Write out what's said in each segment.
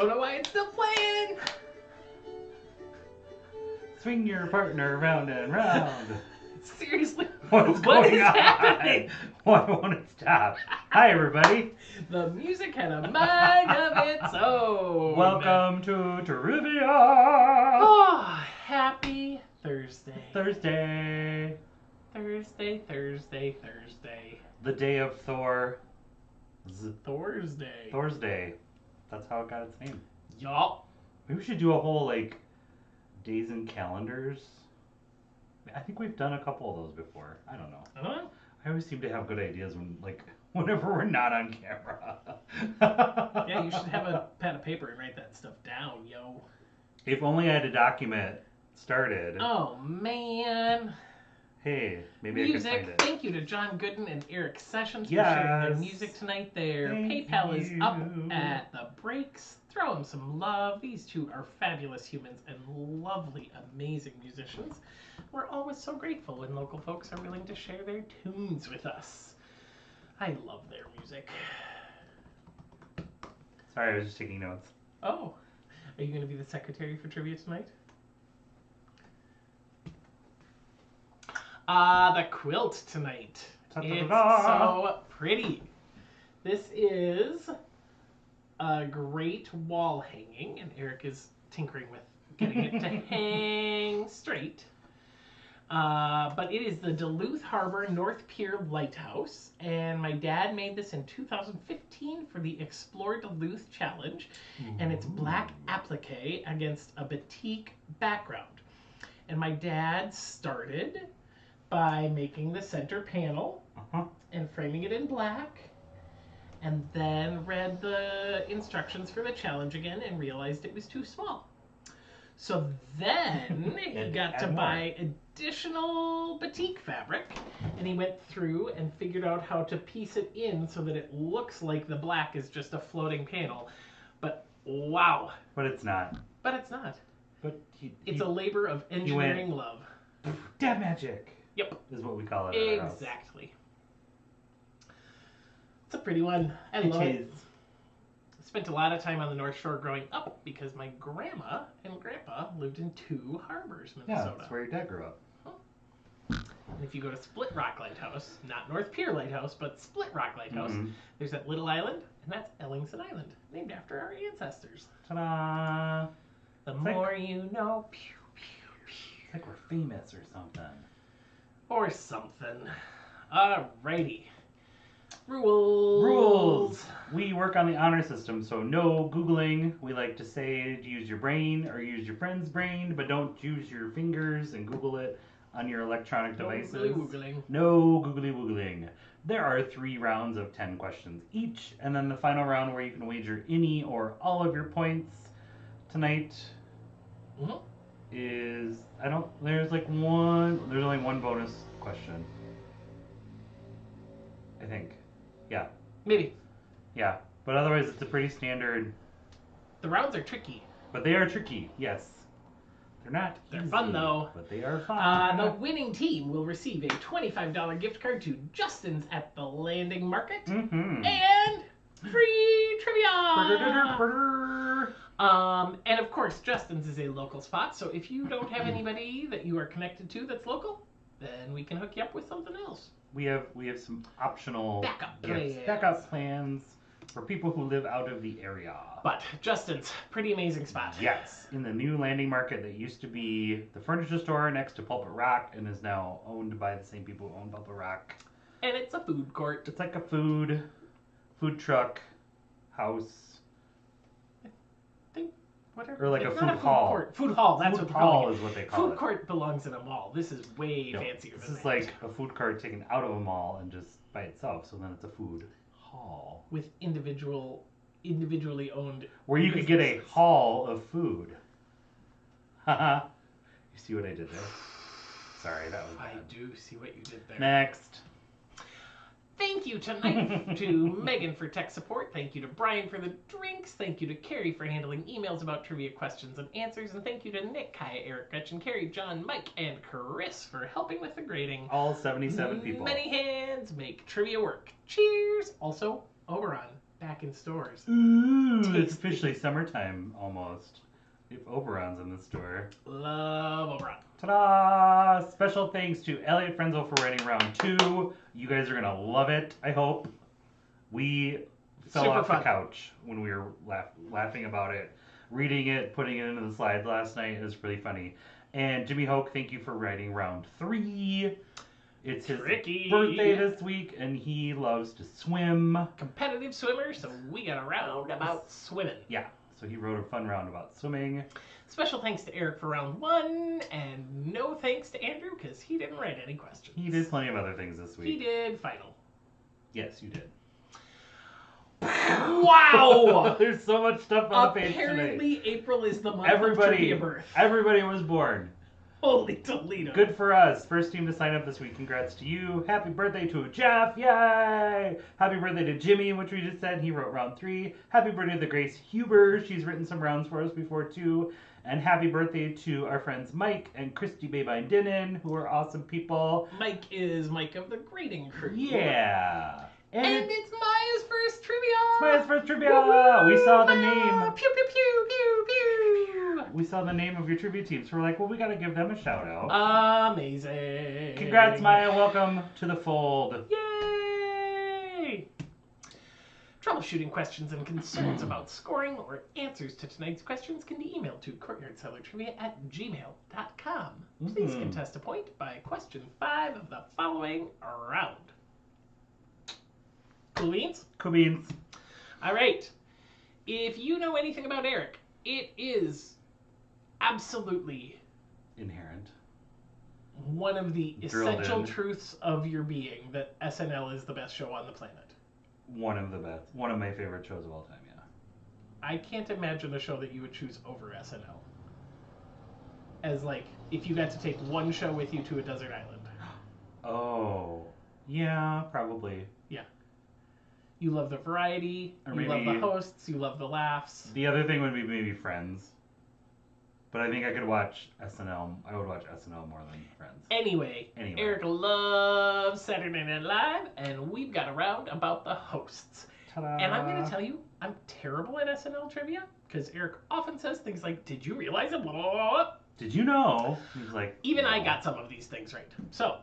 Don't know why it's still playing. Swing your partner round and round. Seriously, What is going on? happening? Why won't it stop? Hi, everybody. The music had a mind of its own. Welcome to Trivia. Oh, happy Thursday. Thursday. Thursday. The day of Thor. Thursday. Thursday. That's how it got its name. Yup. Maybe we should do a whole, like, days and calendars. I think we've done a couple of those before. I don't know. Huh? I always seem to have good ideas whenever we're not on camera. Yeah, you should have a pad of paper and write that stuff down, yo. If only I had a document started. Oh, man. Hey, maybe I Music. could find it. Thank you to John Gooden and Eric Sessions for sharing their music tonight. Their Thank PayPal is up you. at the breaks. Throw them some love. These two are fabulous humans and lovely, amazing musicians. We're always so grateful when local folks are willing to share their tunes with us. I love their music. Sorry, I was just taking notes. Oh, are you going to be the secretary for trivia tonight? The quilt tonight. It's so pretty. This is a great wall hanging, and Eric is tinkering with getting it to hang straight. But it is the Duluth Harbor North Pier Lighthouse, and my dad made this in 2015 for the Explore Duluth Challenge, and it's black applique against a batik background. And my dad started by making the center panel and framing it in black, and then read the instructions for the challenge again and realized it was too small. So then he got to buy additional batik fabric, and he went through and figured out how to piece it in so that it looks like the black is just a floating panel. But wow. But it's not. But it's not. But it's a labor of engineering love. Dad magic. Yep. Is what we call it. Exactly. It's a pretty one. I love it. Spent a lot of time on the North Shore growing up because my grandma and grandpa lived in Two Harbors, Minnesota. Yeah, that's where your dad grew up. And if you go to Split Rock Lighthouse, not North Pier Lighthouse, but Split Rock Lighthouse, there's that little island, and that's Ellingson Island, named after our ancestors. Ta-da! The more you know. Pew, pew, pew. It's like we're famous or something. Or something. Alrighty. Rules. Rules. We work on the honor system, so no Googling. We like to say to use your brain or use your friend's brain, but don't use your fingers and Google it on your electronic devices. No googly-woogling. No googly-woogling. There are 3 rounds of 10 questions each, and then the final round where you can wager any or all of your points tonight is, there's only one bonus question. I think. Yeah. Maybe. Yeah, but otherwise it's a pretty standard. The rounds are tricky. But they are tricky, yes. They're They're fun though. But they are fun. The winning team will receive a $25 gift card to Justin's at the Landing Market and free trivia. And of course, Justin's is a local spot. So if you don't have anybody that you are connected to that's local, then we can hook you up with something else. We have some optional backup plans for people who live out of the area. But Justin's, pretty amazing spot. Yes, in the new Landing Market that used to be the furniture store next to Pulpit Rock and is now owned by the same people who own Pulpit Rock. And it's a food court. It's like a food truck house. I think whatever. Or like it's a food not hall. Court. Food hall. That's what food they're hall calling it. is what they call it. Food court belongs in a mall. This is way fancier than that. This is like a food cart taken out of a mall and just by itself. So then it's a food hall with individually owned. Where you could get a haul of food. Haha. You see what I did there? Sorry, that was bad. I do see what you did there. Next. Thank you tonight to Megan for tech support. Thank you to Brian for the drinks. Thank you to Carrie for handling emails about trivia questions and answers. And thank you to Nick, Kaya, Eric, Gretchen, Carrie, John, Mike, and Chris for helping with the grading. All 77 people. Many hands make trivia work. Cheers. Also, over on back in stores. Ooh, Tasty. it's officially summertime almost. If Oberon's in the store. Love Oberon. Ta-da! Special thanks to Elliot Frenzel for writing round 2. You guys are gonna love it, I hope. We fell Super off fun. the couch when we were laughing about it. Reading it, putting it into the slides last night. It was really funny. And Jimmy Hoke, thank you for writing round 3. It's his birthday this week, and he loves to swim. Competitive swimmer, so we got a round about swimming. Yeah, so he wrote a fun round about swimming. Special thanks to Eric for round 1, and no thanks to Andrew because he didn't write any questions. He did plenty of other things this week. He did final. Yes, you did. Wow! There's so much stuff on the page today. Apparently, April is the month of trivia birth. Everybody was born. Holy Toledo. Good for us. First team to sign up this week. Congrats to you. Happy birthday to Jeff. Yay! Happy birthday to Jimmy, which we just said. He wrote round 3. Happy birthday to Grace Huber. She's written some rounds for us before, too. And happy birthday to our friends Mike and Christy Babine-Dinnen, who are awesome people. Mike is Mike of the grading crew. Yeah. And it's Maya's first trivia. It's Maya's first trivia. Woo-hoo! We saw the name. Pew, pew, pew, pew, pew. We saw the name of your trivia team, so we're like, well, we got to give them a shout out. Amazing. Congrats, Maya. Welcome to the fold. Yay! Troubleshooting questions and concerns about scoring or answers to tonight's questions can be emailed to courtyardcellartrivia@gmail.com. Please contest a point by question 5 of the following round. Cool beans? Cool beans. All right. If you know anything about Eric, it is absolutely Inherent. one of the Drilled essential in. truths of your being that SNL is the best show on the planet. One of the best. One of my favorite shows of all time, yeah. I can't imagine a show that you would choose over SNL. As like, if you got to take one show with you to a desert island. Oh. Yeah, probably. Yeah. You love the variety, Or you love maybe- the hosts, you love the laughs. The other thing would be maybe Friends. But I think I could watch SNL. I would watch SNL more than Friends. Anyway, Eric loves Saturday Night Live, and we've got a round about the hosts. Ta-da. And I'm going to tell you, I'm terrible at SNL trivia, because Eric often says things like, did you realize it? Blah, blah, blah, blah. Did you know? He's like, Even I no. got some of these things right. So,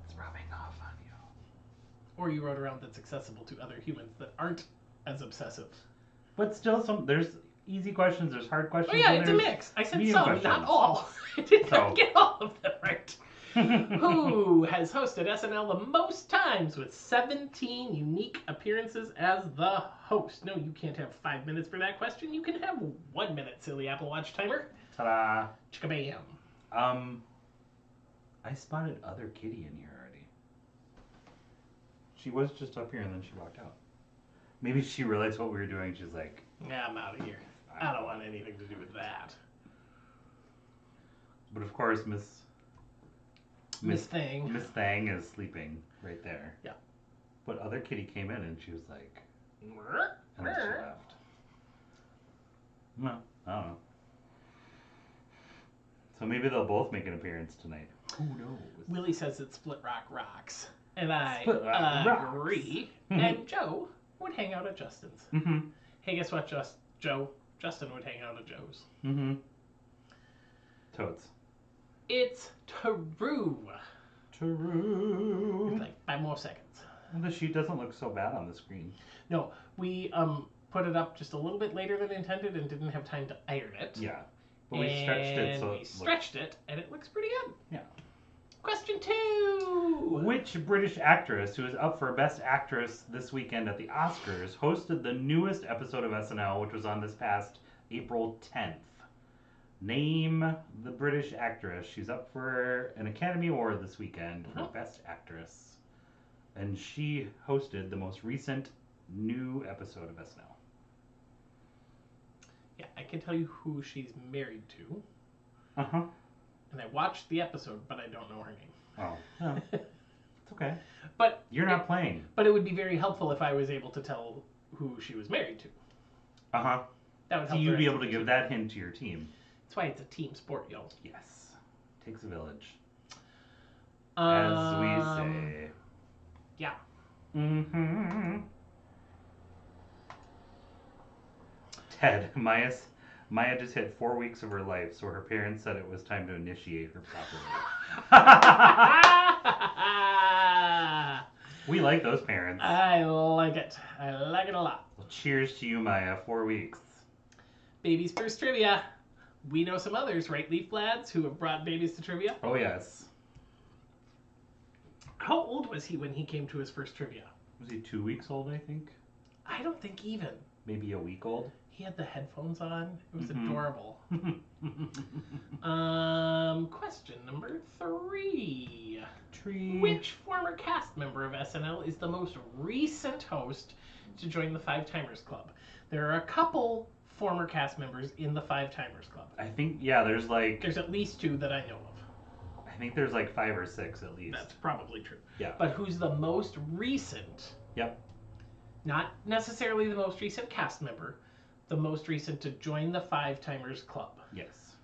It's rubbing off on you. or you wrote a round that's accessible to other humans that aren't as obsessive. But still, there's easy questions, there's hard questions. Oh yeah, and it's a there's mix. I said medium some, questions. not all. I did not So. get all of them right. Who has hosted SNL the most times with 17 unique appearances as the host? No, you can't have 5 minutes for that question. You can have 1 minute, silly Apple Watch timer. Ta-da. Chicka-bam. I spotted other kitty in here already. She was just up here and then she walked out. Maybe she realized what we were doing. She's like, Yeah, I'm out of here. I don't want anything to do with that. but of course, Miss Thing. Miss Thang is sleeping right there. Yeah. But other kitty came in and she was like, and then she left. No, I don't know. So maybe they'll both make an appearance tonight. Who knows? Willie says that Split Rock rocks. And I Split Rock rocks. agree. And Joe would hang out at Justin's. Mm-hmm. Hey, guess what, Joe? Justin would hang out at Joe's. Mm-hmm. Toads. It's true. True. Like 5 more seconds. The sheet doesn't look so bad on the screen. No, we put it up just a little bit later than intended and didn't have time to iron it. Yeah. But we stretched it so we stretched it, and it looks pretty good. Yeah. Question 2. Which British actress who is up for Best Actress this weekend at the Oscars hosted the newest episode of SNL, which was on this past April 10th? Name the British actress. She's up for an Academy Award this weekend for Best Actress. And she hosted the most recent new episode of SNL. Yeah, I can tell you who she's married to. Uh-huh. And I watched the episode, but I don't know her name. Oh, no. It's okay. But You're not playing. But it would be very helpful if I was able to tell who she was married to. Uh-huh. That would So help. you'd be able to give that hint to your team. That's why it's a team sport, yo. Yes. Takes a village. As Um, we say. Yeah. Mm-hmm. Ted, Maya just hit 4 weeks of her life, so her parents said it was time to initiate her properly. We like those parents. I like it. I like it a lot. Well, cheers to you, Maya. 4 weeks. Baby's first trivia. We know some others, right, Leaf Lads, who have brought babies to trivia? Oh, yes. How old was he when he came to his first trivia? Was he 2 weeks old, I think? I don't think even. Maybe a week old? He had the headphones on. It was adorable. Question number 3. Which former cast member of SNL is the most recent host to join the Five Timers Club? There are a couple former cast members in the Five Timers Club. I think, yeah, there's at least 2 that I know of. I think there's 5 or 6 at least. That's probably true. Yeah. But who's the most recent? Yep. Not necessarily the most recent cast member, the most recent to join the Five Timers Club. Yes.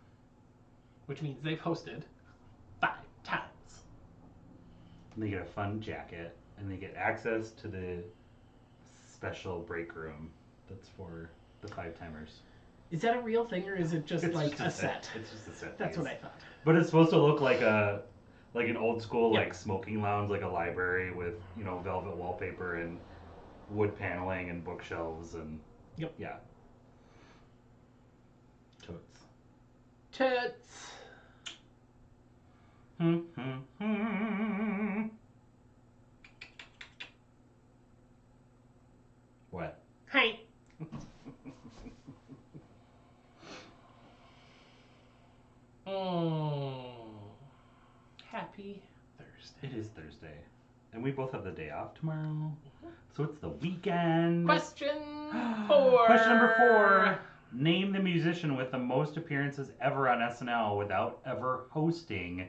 Which means they've hosted 5 times. And they get a fun jacket, and they get access to the special break room that's for the Five Timers. Is that a real thing, or is it just It's a just set? It's just a set. That's what I thought. But it's supposed to look like an old school smoking lounge, like a library with velvet wallpaper and wood paneling and bookshelves and yeah. Totes. What? Hey. Happy Thursday. It is Thursday. And we both have the day off tomorrow. Mm-hmm. So it's the weekend. Question 4. Question number 4. Name the musician with the most appearances ever on SNL without ever hosting.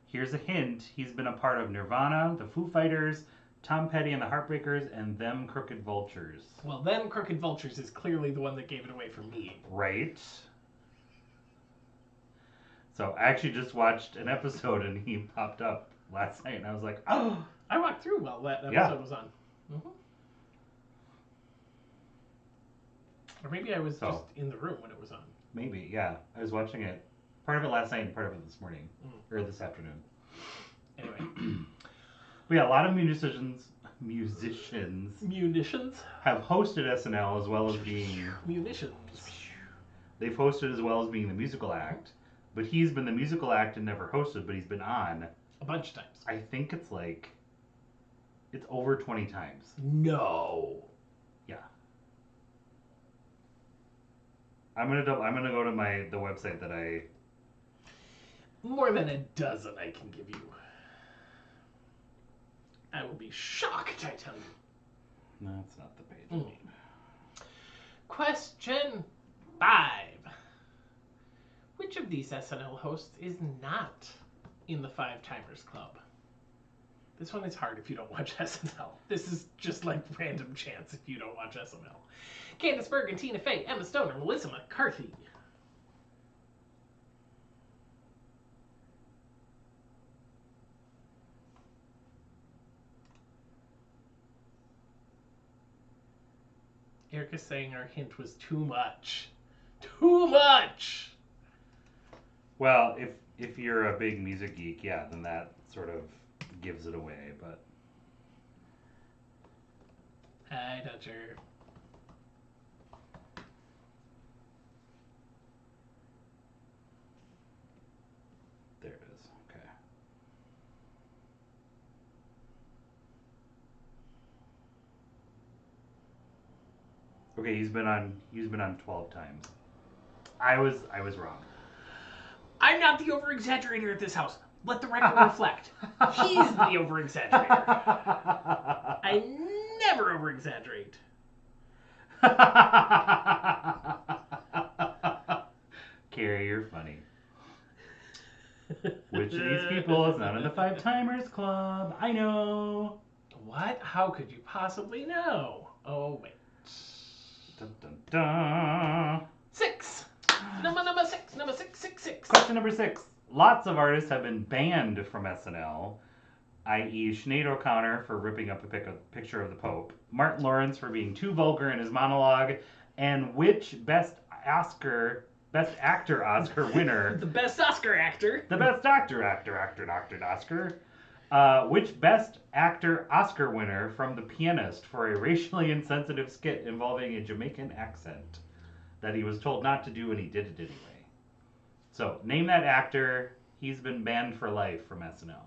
Here's a hint. He's been a part of Nirvana, the Foo Fighters, Tom Petty and the Heartbreakers, and Them Crooked Vultures. Well, Them Crooked Vultures is clearly the one that gave it away for me. Right. So I actually just watched an episode and he popped up last night and I was like, oh! I walked through while that episode was on. Mm-hmm. Or maybe I was just in the room when it was on. Maybe, yeah. I was watching it. Part of it last night and part of it this morning. Or this afternoon. Anyway. But yeah, a lot of musicians have hosted SNL as well as being... Munitions. They've hosted as well as being the musical act. But he's been the musical act and never hosted, but he's been on... A bunch of times. I think it's it's over 20 times. No. Yeah. I'm gonna go to the website that I... More than a dozen I can give you. I will be shocked, I tell you. No, that's not the page I need. Question 5. Which of these SNL hosts is not in the Five Timers Club? This one is hard if you don't watch SNL. This is just random chance if you don't watch SNL. Candace Bergen, Tina Fey, Emma Stone, or Melissa McCarthy? Erica's saying our hint was too much. Too much! Well, if you're a big music geek, yeah, then that sort of gives it away, but... Hi, Dutcher. There it is. Okay. Okay, he's been on 12 times. I was wrong. I'm not the over-exaggerator at this house. Let the record reflect. He's the over-exaggerator. I never over-exaggerate. Carrie, you're funny. Which of these people is not in the Five Timers Club? I know. What? How could you possibly know? Oh, wait. Dun, dun, dun. 6. Number 6. Number 666. Question number 6. Lots of artists have been banned from SNL, i.e. Sinead O'Connor for ripping up a picture of the Pope, Martin Lawrence for being too vulgar in his monologue, And which Best Actor Oscar winner? The Best Oscar Actor. The Best Actor Oscar. Which Best Actor Oscar winner from The Pianist for a racially insensitive skit involving a Jamaican accent that he was told not to do and he did it anyway. So, name that actor. He's been banned for life from SNL.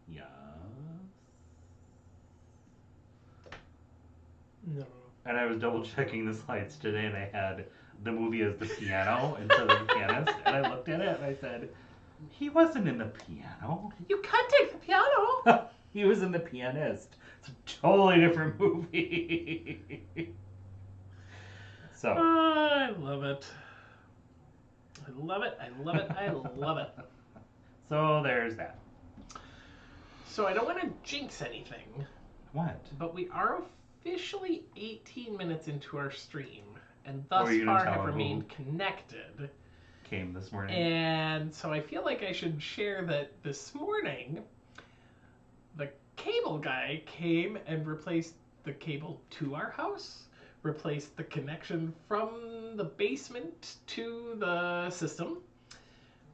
Yes. No. And I was double checking the slides today and I had the movie as The Piano instead of The Pianist. And I looked at it and I said, he wasn't in The Piano. You can't take the piano. He was in The Pianist. It's a totally different movie. So. I love it. I love it. I love it. I love it. So there's that. So I don't want to jinx anything. What? But we are officially 18 minutes into our stream, and thus Or you far don't tell have who remained connected. Came this morning. And so I feel like I should share that this morning, the cable guy came and replaced the cable to our house, replaced the connection from the basement to the system,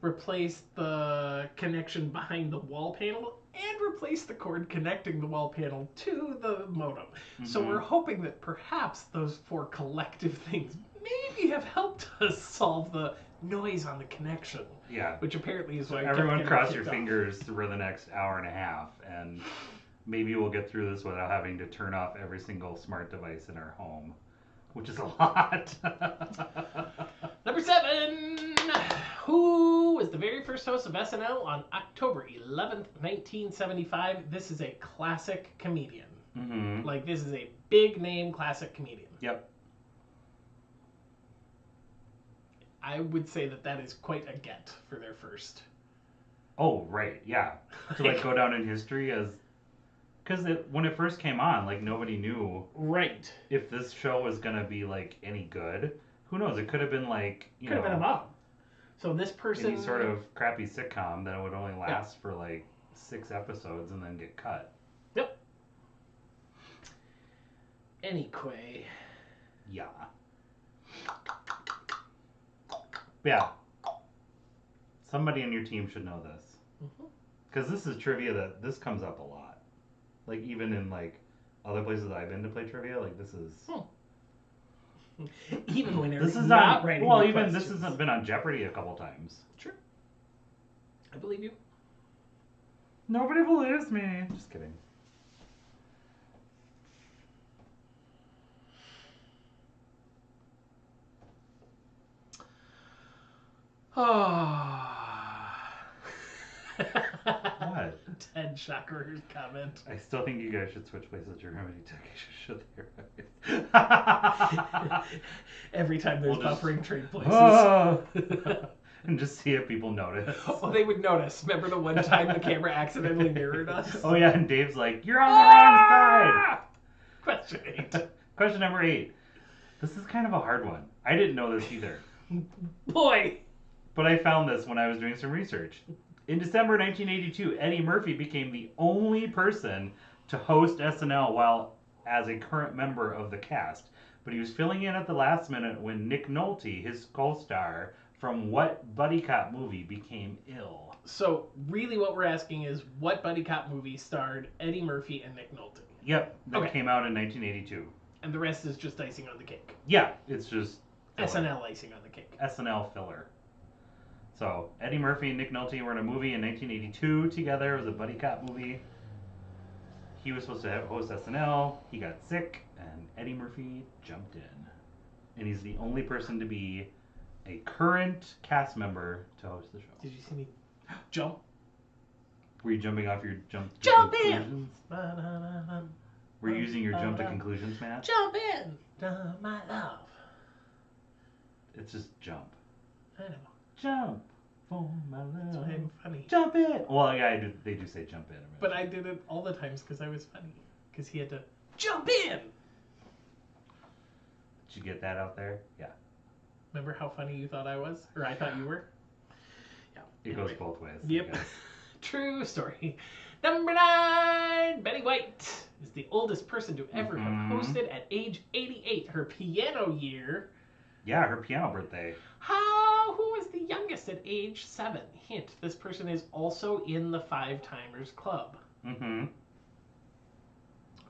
replaced the connection behind the wall panel, and replace the cord connecting the wall panel to the modem. Mm-hmm. So we're hoping that perhaps those 4 collective things maybe have helped us solve the noise on the connection. Yeah. Which apparently is why everyone cross your fingers for the next hour and a half, and maybe we'll get through this without having to turn off every single smart device in our home, which is a lot. Number 7. Who was the very first host of SNL on October 11th, 1975? This is a classic comedian. Mm-hmm. Like, this is a big name classic comedian. Yep. I would say that is quite a get for their first. Oh, right, yeah. To, like, go down in history as... Because when it first came on, like, nobody knew... Right. If this show was going to be, like, any good. Who knows? It could have been, like, could have been a mom. So this person... Any sort of crappy sitcom that would only last for, like, 6 episodes and then get cut. Yep. Anyway. Yeah. Yeah. Somebody on your team should know this. Because this is trivia this comes up a lot. Like, even in, like, other places I've been to play trivia, like, this is... Even when this is not writing well, even questions. This has been on Jeopardy a couple times. Sure. I believe you. Nobody believes me. Just kidding. What? Ted Shocker's comment. I still think you guys should switch places. Remedy should Every time there's buffering trade places. Oh! And just see if people notice. Oh, they would notice. Remember the one time the camera accidentally mirrored us? Oh yeah, and Dave's like, you're on the wrong side! Question 8. Question number 8. This is kind of a hard one. I didn't know this either. Boy! But I found this when I was doing some research. In December 1982, Eddie Murphy became the only person to host SNL while as a current member of the cast. But he was filling in at the last minute when Nick Nolte, his co-star from what buddy cop movie, became ill. So, really what we're asking is, what buddy cop movie starred Eddie Murphy and Nick Nolte? Yep, that came out in 1982. And the rest is just icing on the cake. Yeah, it's just... filler. SNL icing on the cake. SNL filler. So, Eddie Murphy and Nick Nolte were in a movie in 1982 together. It was a buddy cop movie. He was supposed to host SNL. He got sick, and Eddie Murphy jumped in. And he's the only person to be a current cast member to host the show. Did you see me jump? Were you jumping off your jump to Jump conclusions? in! Were you using your jump to conclusions, Matt? Jump in, my love. It's just jump. I know. Jump for my love. That's why I'm funny. Jump in. Well, yeah, they do say jump in. But I did it all the times because I was funny. Because he had to jump in. Did you get that out there? Yeah. Remember how funny you thought I was? Or I thought you were? Yeah. It goes both ways. Yep. True story. Number 9, Betty White is the oldest person to ever have hosted at age 88, her piano year. Yeah, her piano birthday. Who was the youngest at age 7? Hint, this person is also in the 5-Timers Club. Mm-hmm.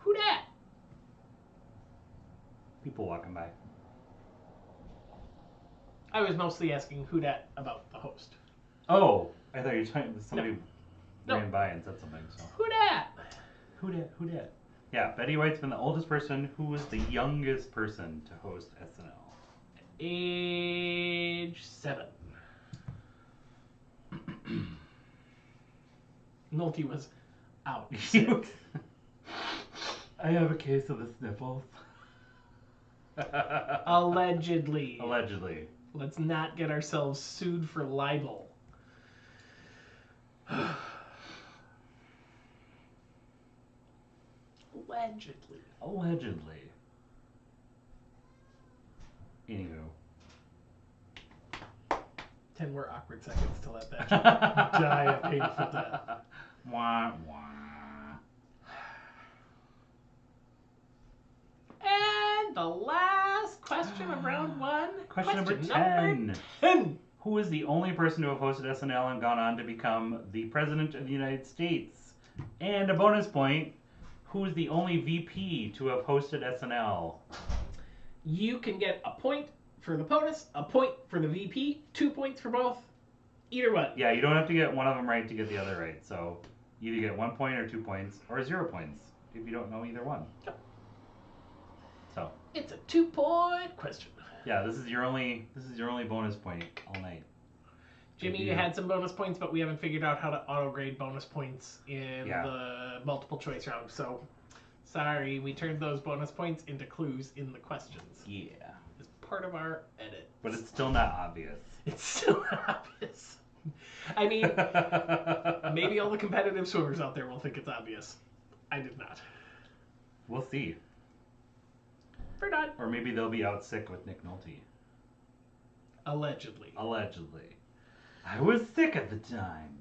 Who dat? People walking by. I was mostly asking who dat about the host. Oh, I thought you were talking somebody No. ran by and said something. So. Who dat? Who dat? Yeah, Betty White's been the oldest person. Who was the youngest person to host SNL? Age 7. Nolte was out. I have a case of the sniffles. Allegedly. Allegedly. Let's not get ourselves sued for libel. Allegedly. Anywho. 10 more awkward seconds to let that die a painful death. Wah, wah. And the last question of round 1. Question number 10. Who is the only person to have hosted SNL and gone on to become the President of the United States? And a bonus point, who is the only VP to have hosted SNL? You can get a point for the POTUS, a point for the VP, 2 points for both. Either one. Yeah, you don't have to get one of them right to get the other right. So you either get 1 point or 2 points or 0 points if you don't know either one. Yep. So it's a 2-point question. Yeah, this is your only bonus point all night. Jimmy, you had some bonus points, but we haven't figured out how to auto-grade bonus points in the multiple choice round. So, sorry, we turned those bonus points into clues in the questions. Yeah. As part of our edit. But it's still not obvious. It's still not obvious. I mean, maybe all the competitive swimmers out there will think it's obvious. I did not. We'll see. We're done. Or maybe they'll be out sick with Nick Nolte. Allegedly. I was sick at the time.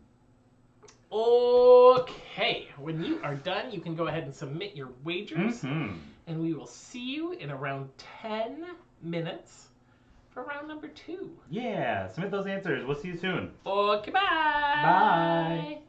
Okay. When you are done, you can go ahead and submit your wagers. Mm-hmm. And we will see you in around 10 minutes for round number 2. Yeah. Submit those answers. We'll see you soon. Okay, bye. Bye.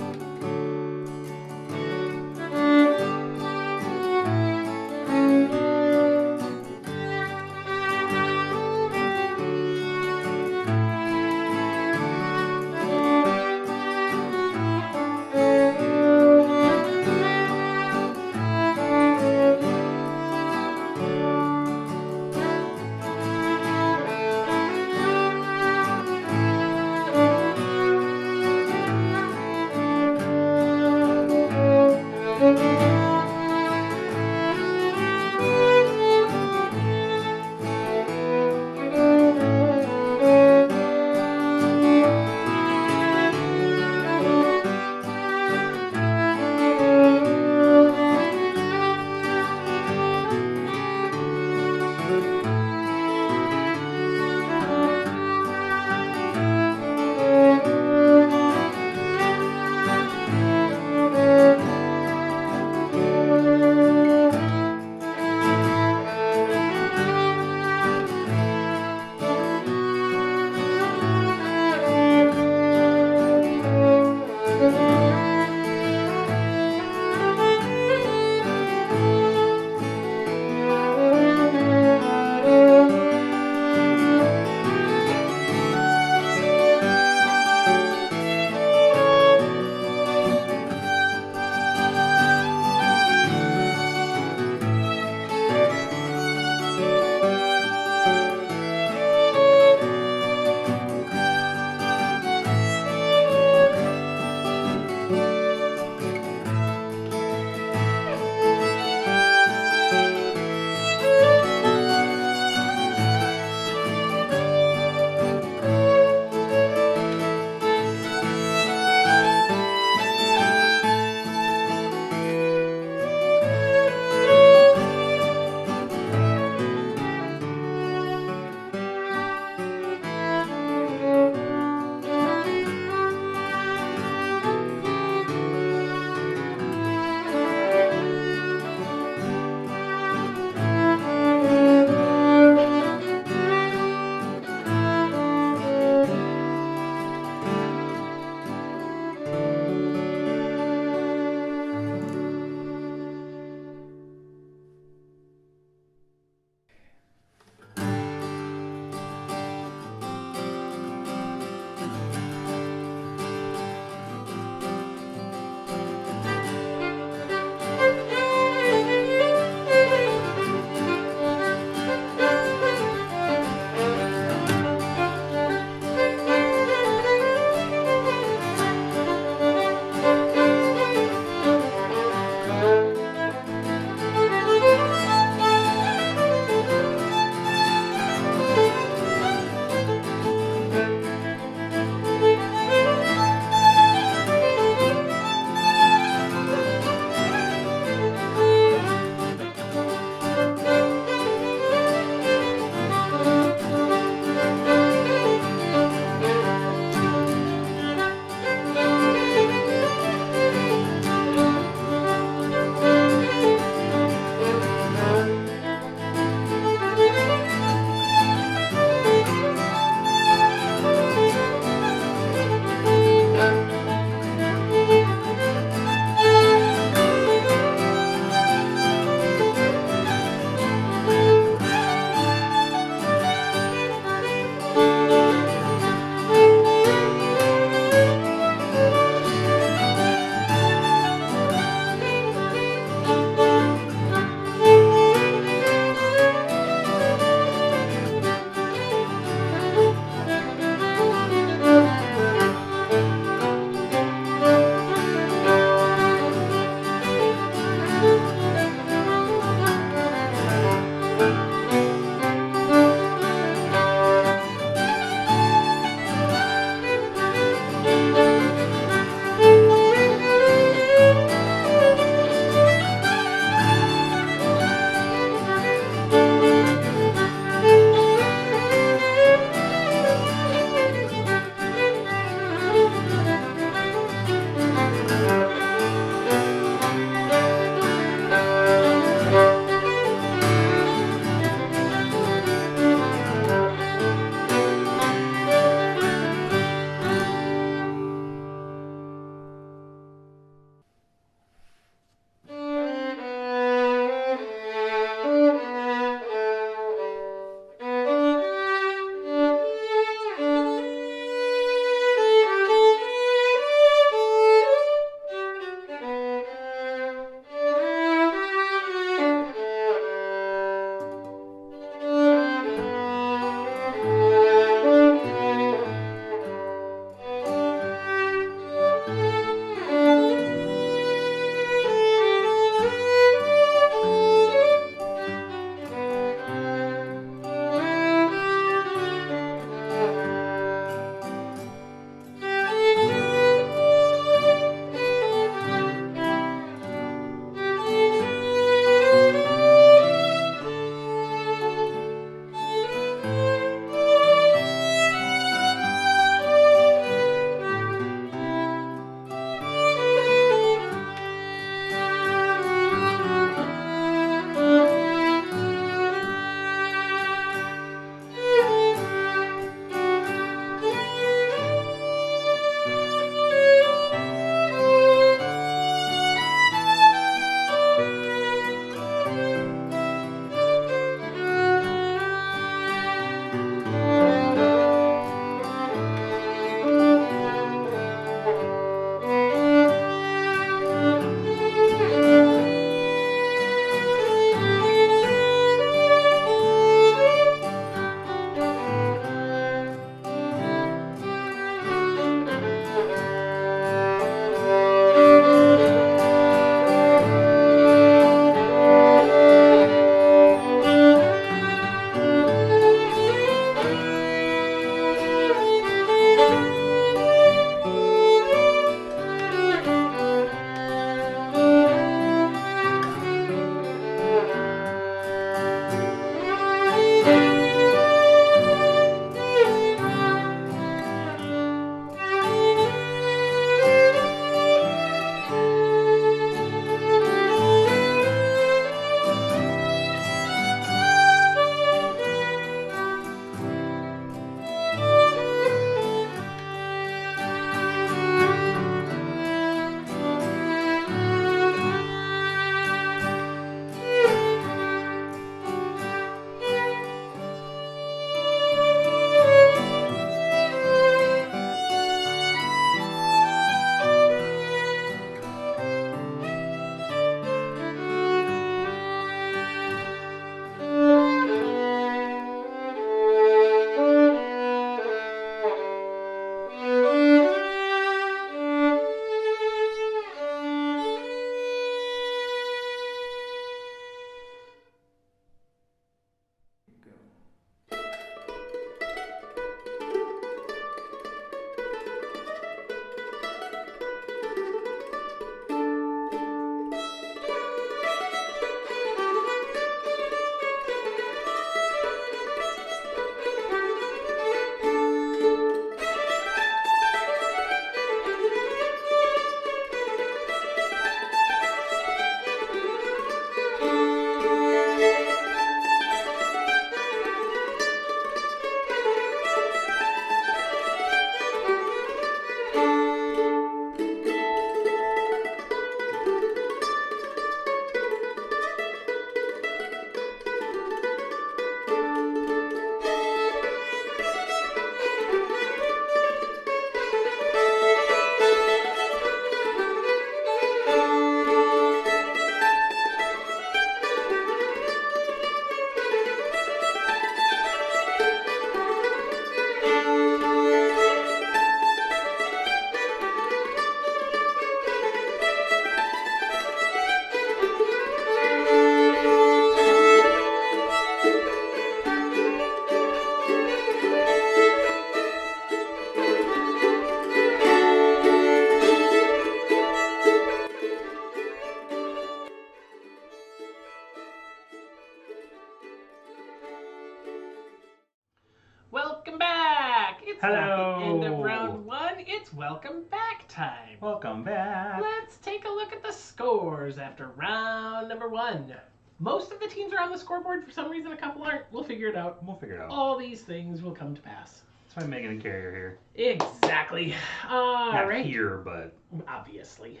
It's not the end of round 1. It's welcome back time. Welcome back. Let's take a look at the scores after round number 1. Most of the teams are on the scoreboard. For some reason, a couple aren't. We'll figure it out. All these things will come to pass. That's why Megan and Carrie are here. Exactly. Not here, but... Obviously.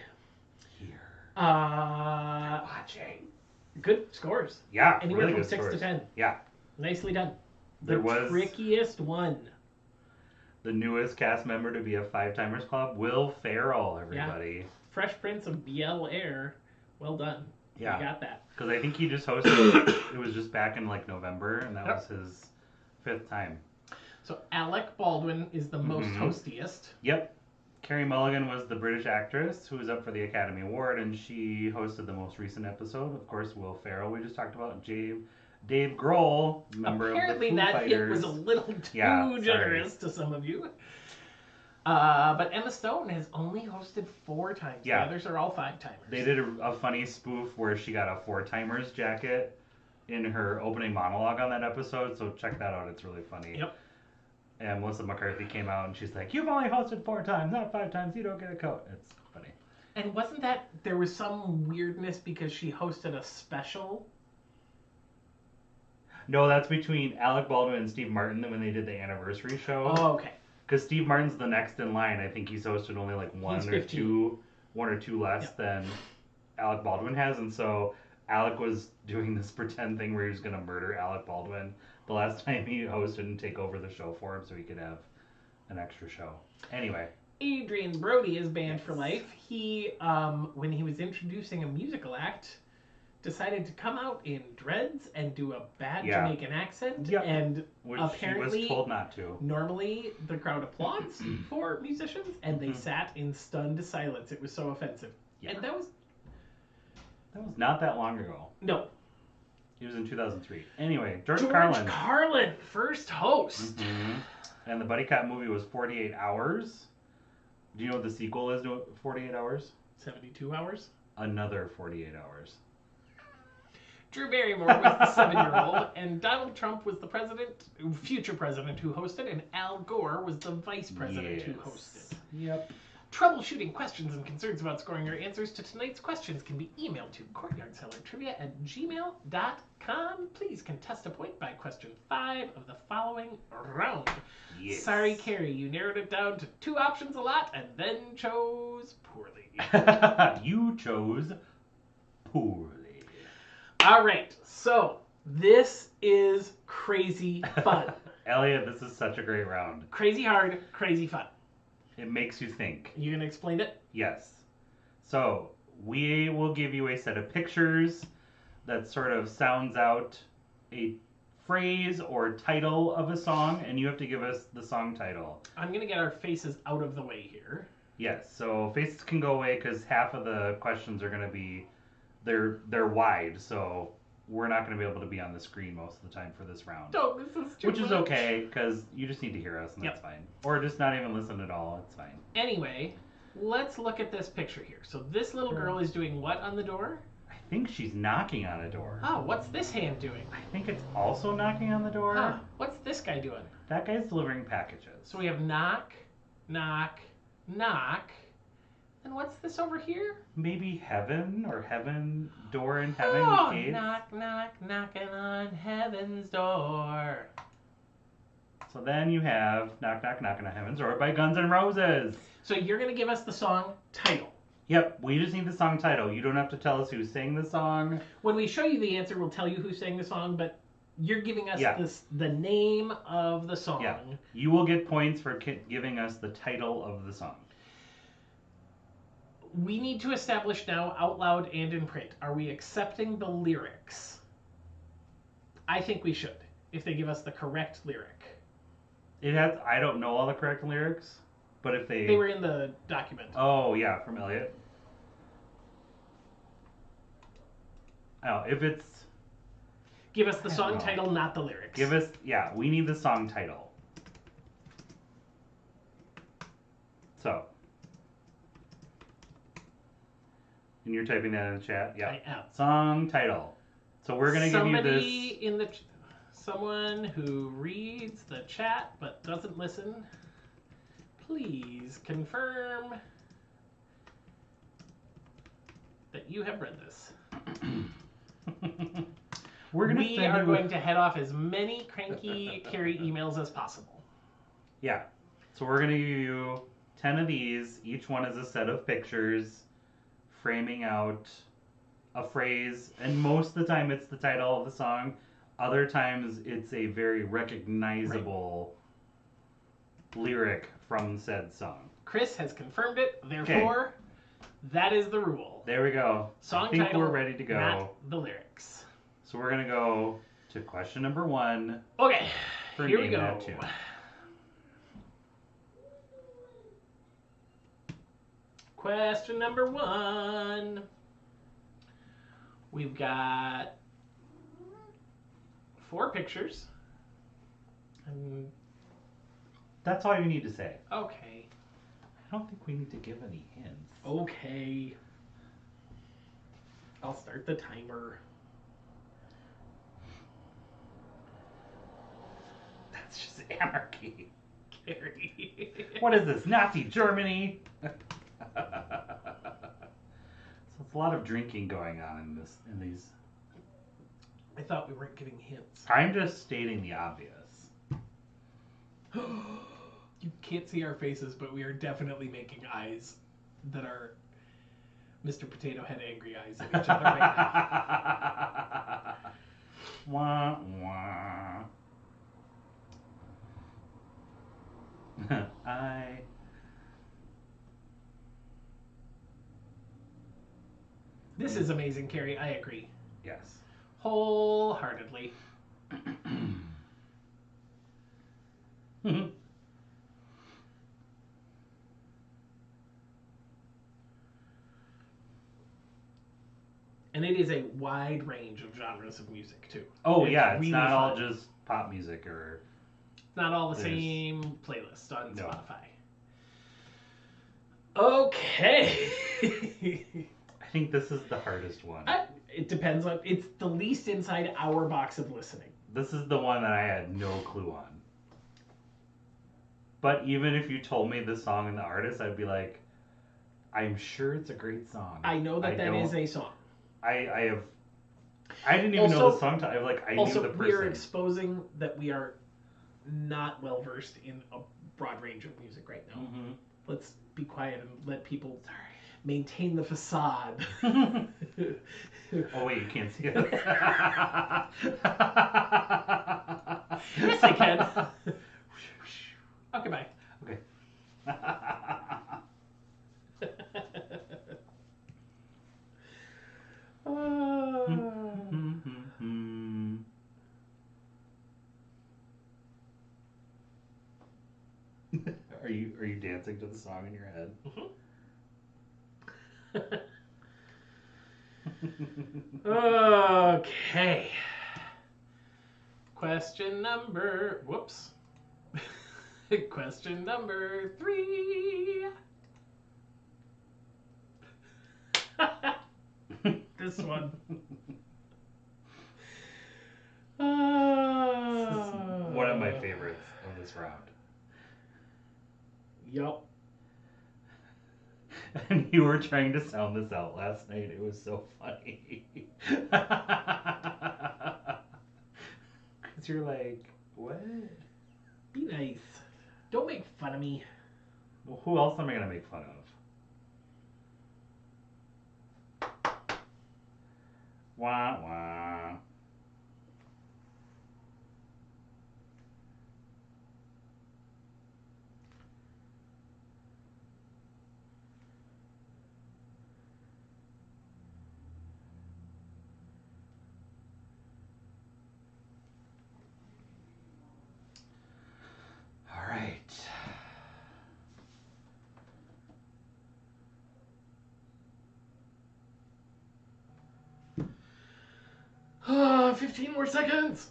Here. Watching. Good scores. Yeah, anywhere really from good 6 scores. to 10. Yeah. Nicely done. There was trickiest one. The newest cast member to be a 5-Timers Club, Will Ferrell, everybody. Yeah. Fresh Prince of Bel Air. Well done. Yeah. You got that. Because I think he just hosted, it was just back in like November, and that was his 5th time. So Alec Baldwin is the most hostiest. Yep. Carey Mulligan was the British actress who was up for the Academy Award, and she hosted the most recent episode. Of course, Will Ferrell, we just talked about. Dave Grohl, member Apparently of the Foo that Fighters. hit was a little too generous to some of you. But Emma Stone has only hosted 4 times. Yeah. The others are all 5-timers. They did a funny spoof where she got a 4-timers jacket in her opening monologue on that episode, so check that out. It's really funny. Yep. And Melissa McCarthy came out and she's like, "You've only hosted 4 times, not 5 times. You don't get a coat." It's funny. And wasn't that, there was some weirdness because she hosted a special? No, that's between Alec Baldwin and Steve Martin when they did the anniversary show. Oh, okay. Because Steve Martin's the next in line. I think he's hosted only like one or two less than Alec Baldwin has. And so Alec was doing this pretend thing where he was going to murder Alec Baldwin the last time he hosted and take over the show for him so he could have an extra show. Anyway. Adrian Brody is banned for life. He, when he was introducing a musical act, decided to come out in dreads and do a bad Jamaican accent. Yep. And which apparently, he was told not to. Normally, the crowd applauds for musicians, and they sat in stunned silence. It was so offensive. Yeah. And that was not that long ago. No. He was in 2003. Anyway, George Carlin, first host. And the Buddy Cop movie was 48 Hours. Do you know what the sequel is to 48 Hours? 72 Hours? Another 48 Hours. Drew Barrymore was the 7-year-old, and Donald Trump was the future president who hosted, and Al Gore was the vice president who hosted. Yep. Troubleshooting questions and concerns about scoring your answers to tonight's questions can be emailed to courtyardcellartrivia@gmail.com. Please contest a point by question 5 of the following round. Yes. Sorry, Carrie, you narrowed it down to 2 options a lot and then chose poorly. You chose poorly. All right, so this is crazy fun. Elliot, this is such a great round. Crazy hard, crazy fun. It makes you think. You gonna explain it? Yes. So, we will give you a set of pictures that sort of sounds out a phrase or title of a song, and you have to give us the song title. I'm gonna get our faces out of the way here. Yes, so faces can go away because half of the questions are gonna be they're wide, so we're not going to be able to be on the screen most of the time for this round. Don't miss us too Which much. is okay, because you just need to hear us, and that's fine. Or just not even listen at all, it's fine. Anyway, let's look at this picture here. So this little girl is doing what on the door? I think she's knocking on a door. Oh, what's this hand doing? I think it's also knocking on the door. Huh, what's this guy doing? That guy's delivering packages. So we have knock, knock, knock. And what's this over here? Maybe heaven, or heaven, door in heaven. Oh, gates. knock, knock, knocking on heaven's door. So then you have Knock, Knock, Knocking on Heaven's Door by Guns N' Roses. So you're going to give us the song title. Yep, we just need the song title. You don't have to tell us who sang the song. When we show you the answer, we'll tell you who sang the song, but you're giving us the name of the song. Yeah, you will get points for giving us the title of the song. We need to establish now, out loud and in print, are we accepting the lyrics? I think we should, if they give us the correct lyric. I don't know all the correct lyrics, but if they were in the document. Oh, yeah, from Elliot. Oh, if it's... Give us the song title, not the lyrics. We need the song title. So... And you're typing that in the chat? Yeah. I am. Song title. So we're going to give you this... Someone who reads the chat but doesn't listen. please confirm that you have read this. We are going to head off as many cranky Carrie emails as possible. Yeah. So we're going to give you 10 of these. Each one is a set of pictures framing out a phrase. And most of the time it's the title of the song. Other times it's a very recognizable lyric from said song. Chris has confirmed it. Therefore, that is the rule. There we go. Song I think title, we're ready to go. not the lyrics. So we're going to go to question number 1. Okay, for here we Name go. That Tune. Question number 1. We've got 4 pictures. That's all you need to say. Okay. I don't think we need to give any hints. Okay. I'll start the timer. That's just anarchy. Carrie. What is this, Nazi Germany? So it's a lot of drinking going on in these. I thought we weren't giving hints. I'm just stating the obvious. You can't see our faces, but we are definitely making eyes that are Mr. Potato Head angry eyes at each other right now. Wah, wah. This is amazing, Carrie. I agree. Yes. Wholeheartedly. And it is a wide range of genres of music, too. Oh, it's really not fun. all just pop music or... It's not all the same playlist on No. Spotify. Okay. I think this is the hardest one. It depends on... It's the least inside our box of listening. This is the one that I had no clue on. But even if you told me the song and the artist, I'd be like, I'm sure it's a great song. I know that is a song. I didn't even know the song title. I knew the person. We are exposing that we are not well versed in a broad range of music right now. Mm-hmm. Let's be quiet and let people maintain the facade. Oh wait, you can't see it. Yes, I can. Okay, bye. Okay. Are you dancing to the song in your head? Okay. Question number 3. This one. This is one of my favorites of this round. Yup. And you were trying to sound this out last night. It was so funny. Because you're like, what? Be nice. Don't make fun of me. Well, who else am I going to make fun of? Wah, wah. All right. 15 more seconds.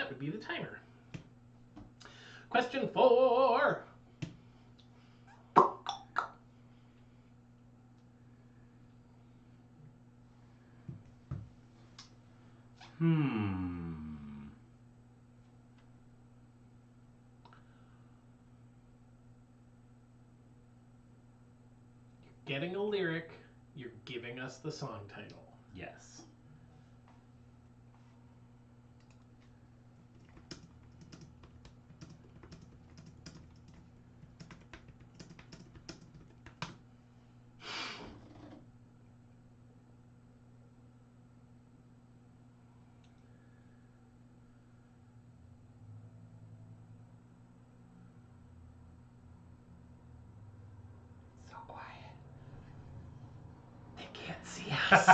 that would be the timer. Question 4. You're getting a lyric. You're giving us the song title. Yes. So quiet. They can't see us.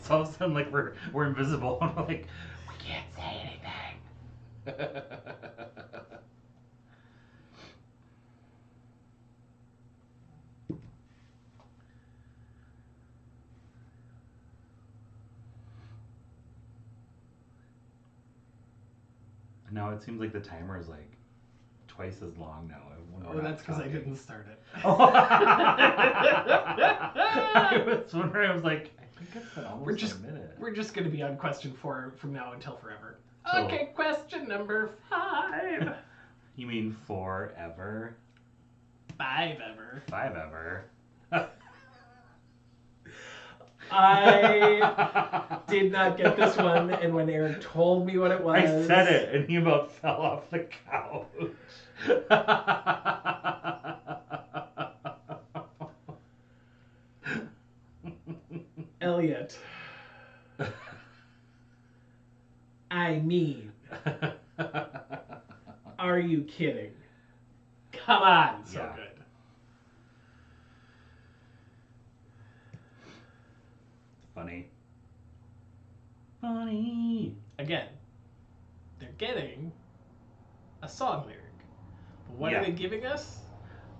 So all of a sudden, like we're invisible, and we're like, we can't say anything. Now it seems like the timer is like twice as long now. Oh, that's because I didn't start it. Oh. I was wondering. I was like, I think it's been almost a minute. We're just going to be on question 4 from now until forever. So, okay, question number 5. You mean forever? 5 ever. 5 ever. I did not get this one, and when Eric told me what it was... I said it, and he about fell off the couch. Elliot. I mean... Are you kidding? Come on, so Yeah. good. Funny. Again, they're getting a song lyric. But what Yeah. are they giving us?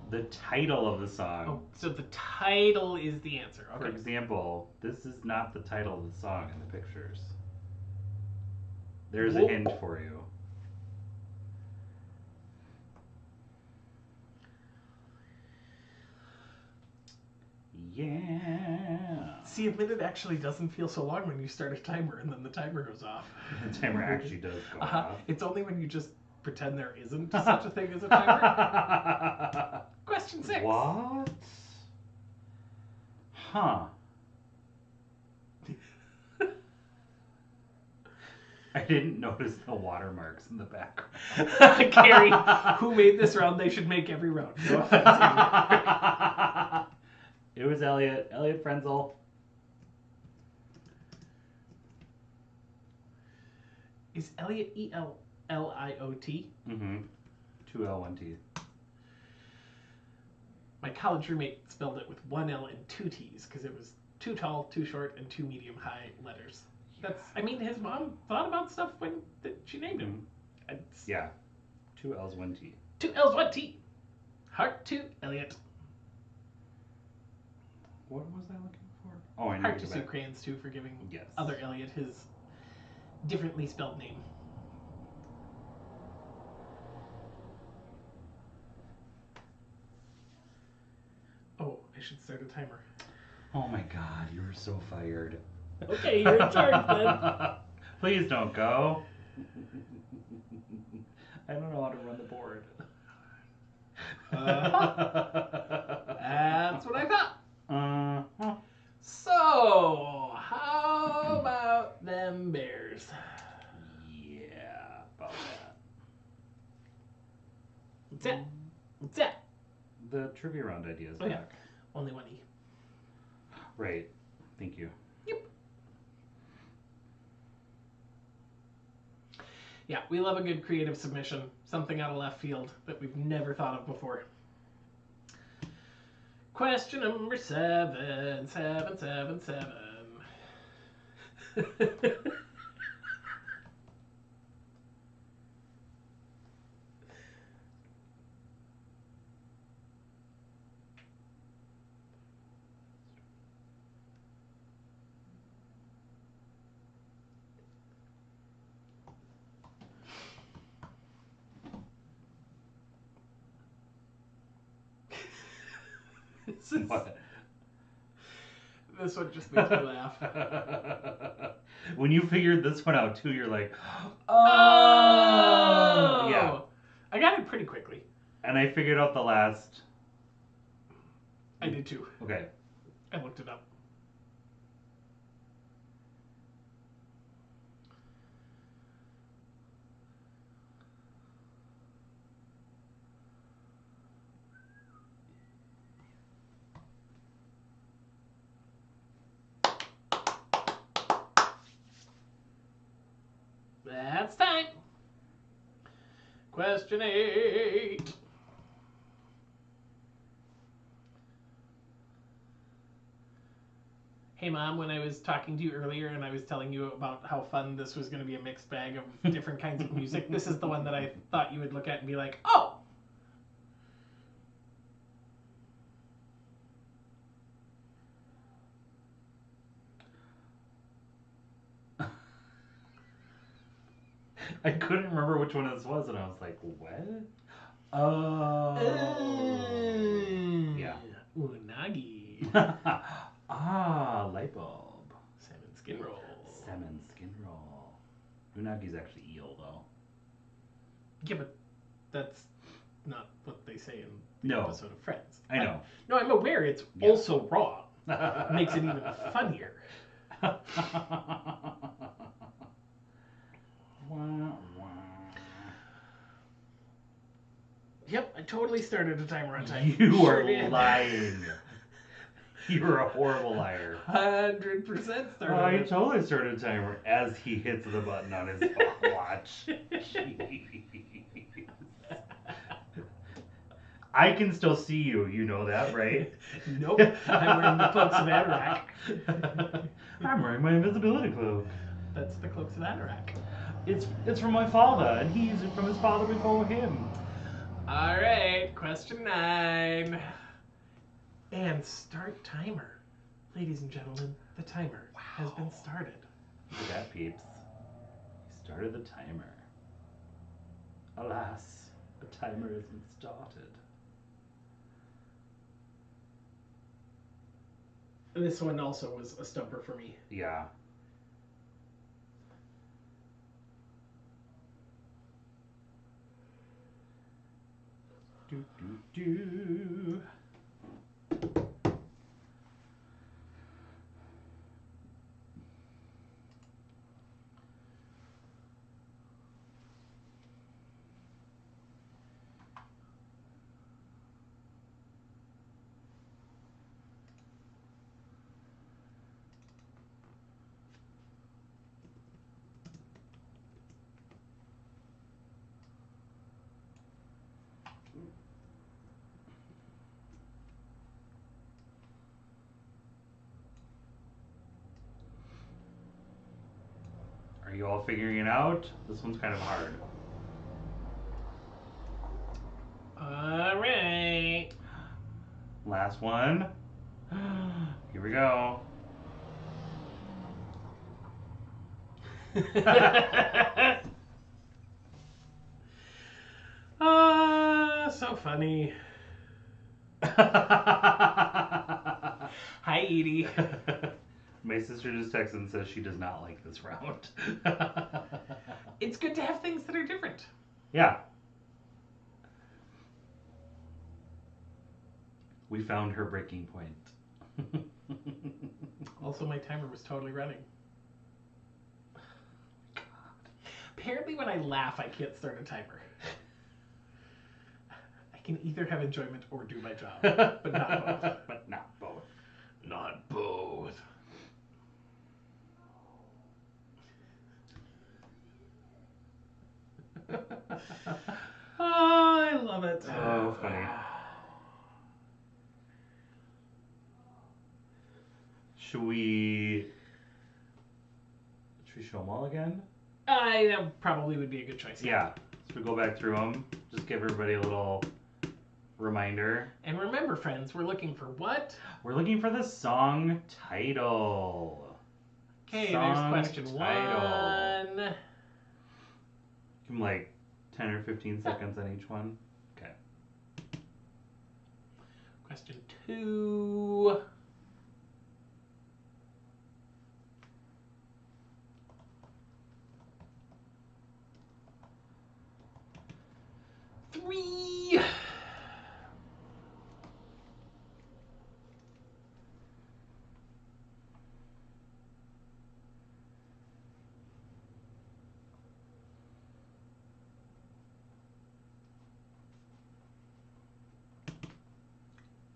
The title of the song. Oh, so the title is the answer. Okay. For example, this is not the title of the song in the pictures. There's a hint for you. Yeah. See, admit it actually doesn't feel so long when you start a timer and then the timer goes off. The timer actually does go off. It's only when you just pretend there isn't such a thing as a timer. Question 6. What? Huh. I didn't notice the watermarks in the background. Carrie, who made this round? They should make every round. No offense. It was Elliot. Elliot Frenzel. Is Elliot Eliot? Mm-hmm. 2 L, 1 T. My college roommate spelled it with 1 L and 2 T's because it was too tall, too short, and 2 medium-high letters. That's. I mean, his mom thought about stuff when she named him. Yeah. 2 L's, 1 T. 2 L's, 1 T. Heart to Elliot. What was I looking for? Oh, I know. Heart to Sue Crayons, too, for giving other Elliot his differently spelled name. Oh, I should start a timer. Oh my god, you were so fired. Okay, you're in charge then. Please don't go. I don't know how to run the board. That's what I thought. Uh-huh. So, how about them Bears? Yeah, about that. What's that? What's that? The trivia round idea is back. Yeah. Only 1 E. Right. Thank you. Yep. Yeah, we love a good creative submission. Something out of left field that we've never thought of before. Question number 7. 7, 7, 7. What? This one just makes me laugh. When you figured this one out too, you're like, oh! Yeah. I got it pretty quickly. And I figured out the last. I did too. Okay. I looked it up. That's time. Question 8. Hey Mom, when I was talking to you earlier and I was telling you about how fun this was going to be a mixed bag of different kinds of music, this is the one that I thought you would look at and be like, oh! I couldn't remember which one this was, and I was like, what? Oh. Yeah. Unagi. Light bulb. Salmon skin roll. Salmon skin roll. Unagi's actually eel, though. Yeah, but that's not what they say in the episode of Friends. I know. No, I'm aware it's also wrong. Makes it even funnier. Yep, I totally started a timer on time. You are lying. You're a horrible liar. 100% started. I totally started a timer as he hits the button on his watch. I can still see you. You know that, right? Nope. I'm wearing the cloaks of Anorak. I'm wearing my invisibility cloak. That's the cloaks of Anorak. It's from my father, and he used it from his father before him. All right, question 9. And start timer. Ladies and gentlemen, the timer has been started. Look at that, peeps. He started the timer. Alas, the timer has been started. This one also was a stumper for me. Yeah. Do, do, do. Are you all figuring it out? This one's kind of hard. All right. Last one. Here we go. So funny. Hi, Edie. My sister just texted and says she does not like this round. It's good to have things that are different. Yeah. We found her breaking point. Also, my timer was totally running. Apparently, when I laugh, I can't start a timer. I can either have enjoyment or do my job, but not both. But not both. Not both. Oh, I love it. Oh, funny. Should we show them all again? That probably would be a good choice. Yeah. So we go back through them. Just give everybody a little reminder. And remember, friends, we're looking for what? We're looking for the song title. Okay, there's question title. 1. Give them like 10 or 15 seconds on each one. Okay. Question 2. Three.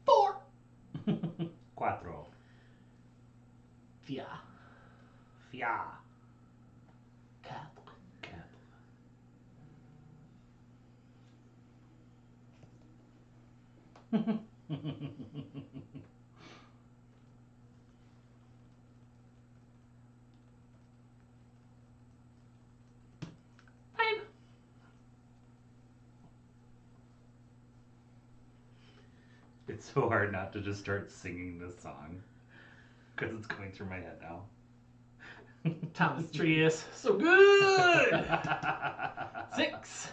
Four. Cuatro. Fia. Fia. Quatre. Five. It's so hard not to just start singing this song because it's going through my head now. Thomas Trius. So good. 6.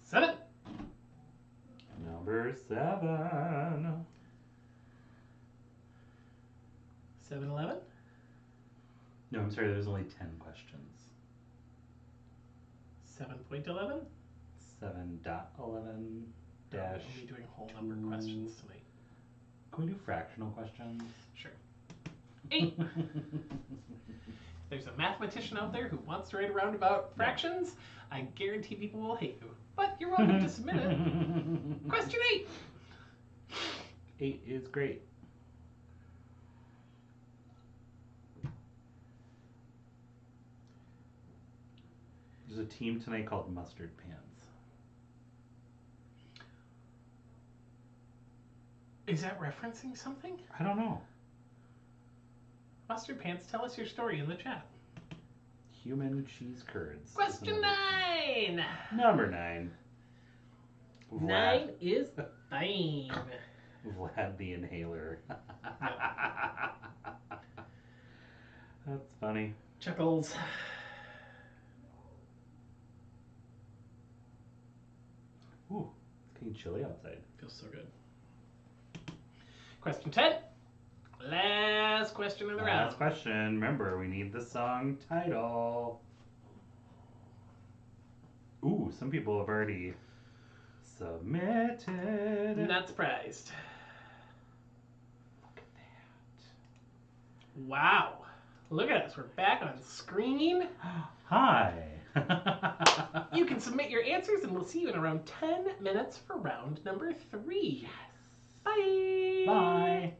Seven. Number 7. 7-Eleven. No, I'm sorry, there's only 10 questions. 7.11. 7.11 dash. We'll be doing whole number questions tonight. Can we do fractional questions? Sure. 8. There's a mathematician out there who wants to write a roundabout fractions. I guarantee people will hate you. But you're welcome to submit it. Question 8. 8 is great. There's a team tonight called Mustard Pants. Is that referencing something? I don't know. Mustard Pants, tell us your story in the chat. Human cheese curds. Question 9. Number 9. 9 is fine. Vlad the Inhaler. That's funny. Chuckles. Ooh, it's getting chilly outside. Feels so good. Question 10. Last question of the round. Last question. Remember, we need the song title. Ooh, some people have already submitted. Not surprised. Look at that. Wow. Look at us. We're back on screen. Hi. You can submit your answers and we'll see you in around 10 minutes for round number 3. Yes. Bye. Bye.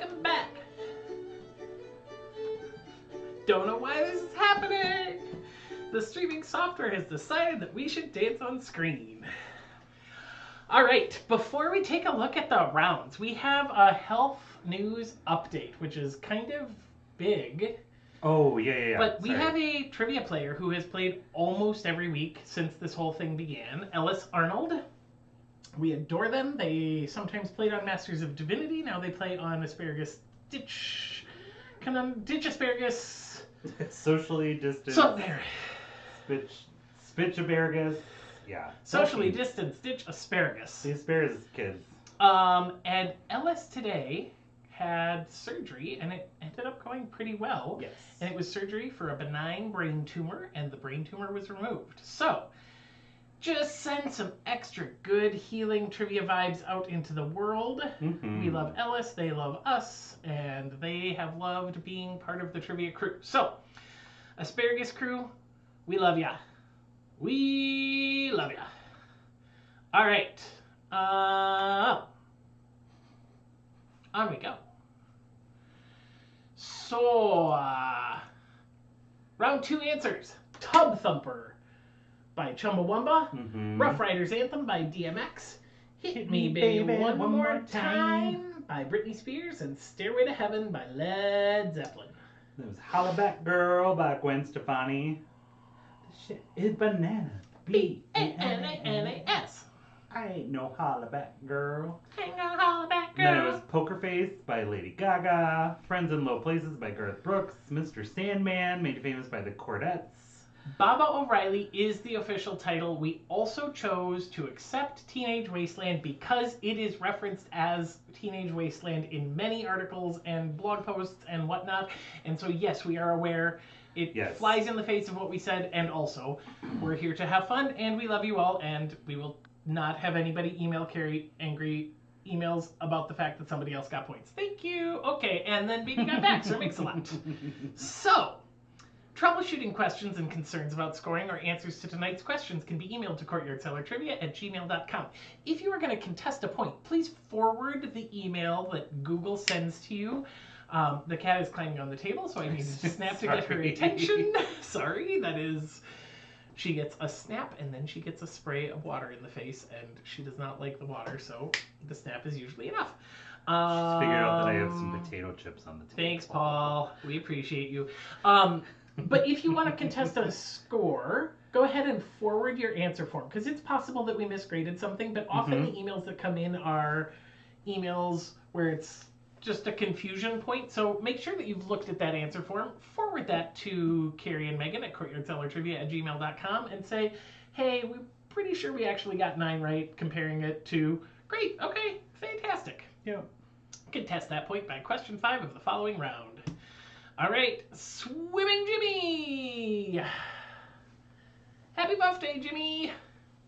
welcome back. Don't know why this is happening. The streaming software has decided that we should dance on screen. All right, before we take a look at the rounds, we have a health news update, which is kind of big. Oh, yeah. But we have a trivia player who has played almost every week since this whole thing began, Ellis Arnold. We adore them. They sometimes played on Masters of Divinity. Now they play on Asparagus Ditch. Ditch Asparagus. Socially distanced. So there. Spitch Asparagus. Yeah. Socially distanced Ditch Asparagus. The Asparagus kids. And Ellis today had surgery, and it ended up going pretty well. Yes. And it was surgery for a benign brain tumor, and the brain tumor was removed. So, just send some extra good healing trivia vibes out into the world. Mm-hmm. We love Ellis, they love us, and they have loved being part of the trivia crew. So, Asparagus crew, we love ya. We love ya. All right. On we go. So, round 2 answers. Tub Thumper by Chumbawamba. Mm-hmm. Rough Riders Anthem by DMX. Hit Me Baby One More Time by Britney Spears. And Stairway to Heaven by Led Zeppelin. There was Hollaback Girl by Gwen Stefani. This shit is banana. B-A-N-A-N-A-S. I ain't no Hollaback Girl. Hang on, Hollaback Girl. And then it was Poker Face by Lady Gaga. Friends in Low Places by Garth Brooks. Mr. Sandman, made famous by the Chordettes. Baba O'Reilly is the official title. We also chose to accept Teenage Wasteland because it is referenced as Teenage Wasteland in many articles and blog posts and whatnot. And so, yes, we are aware it flies in the face of what we said. And also, we're here to have fun, and we love you all, and we will not have anybody email Carrie angry emails about the fact that somebody else got points. Thank you. Okay, and then Baby got back, so it makes a lot. So, troubleshooting questions and concerns about scoring or answers to tonight's questions can be emailed to courtyardcellartrivia@gmail.com. If you are going to contest a point, please forward the email that Google sends to you. The cat is climbing on the table, so I need to snap to get her attention. Sorry, that is... She gets a snap, and then she gets a spray of water in the face, and she does not like the water, so the snap is usually enough. She's figured out that I have some potato chips on the table. Thanks, Paul. We appreciate you. But if you want to contest a score, go ahead and forward your answer form, because it's possible that we misgraded something, but often the emails that come in are emails where it's just a confusion point. So make sure that you've looked at that answer form, forward that to Carrie and Megan at courtyardcellartrivia@gmail.com and say, hey, we're pretty sure we actually got 9 right, comparing it to, great, okay, fantastic. Yeah. Contest that point by question 5 of the following round. All right, Swimming Jimmy. Happy birthday, Jimmy.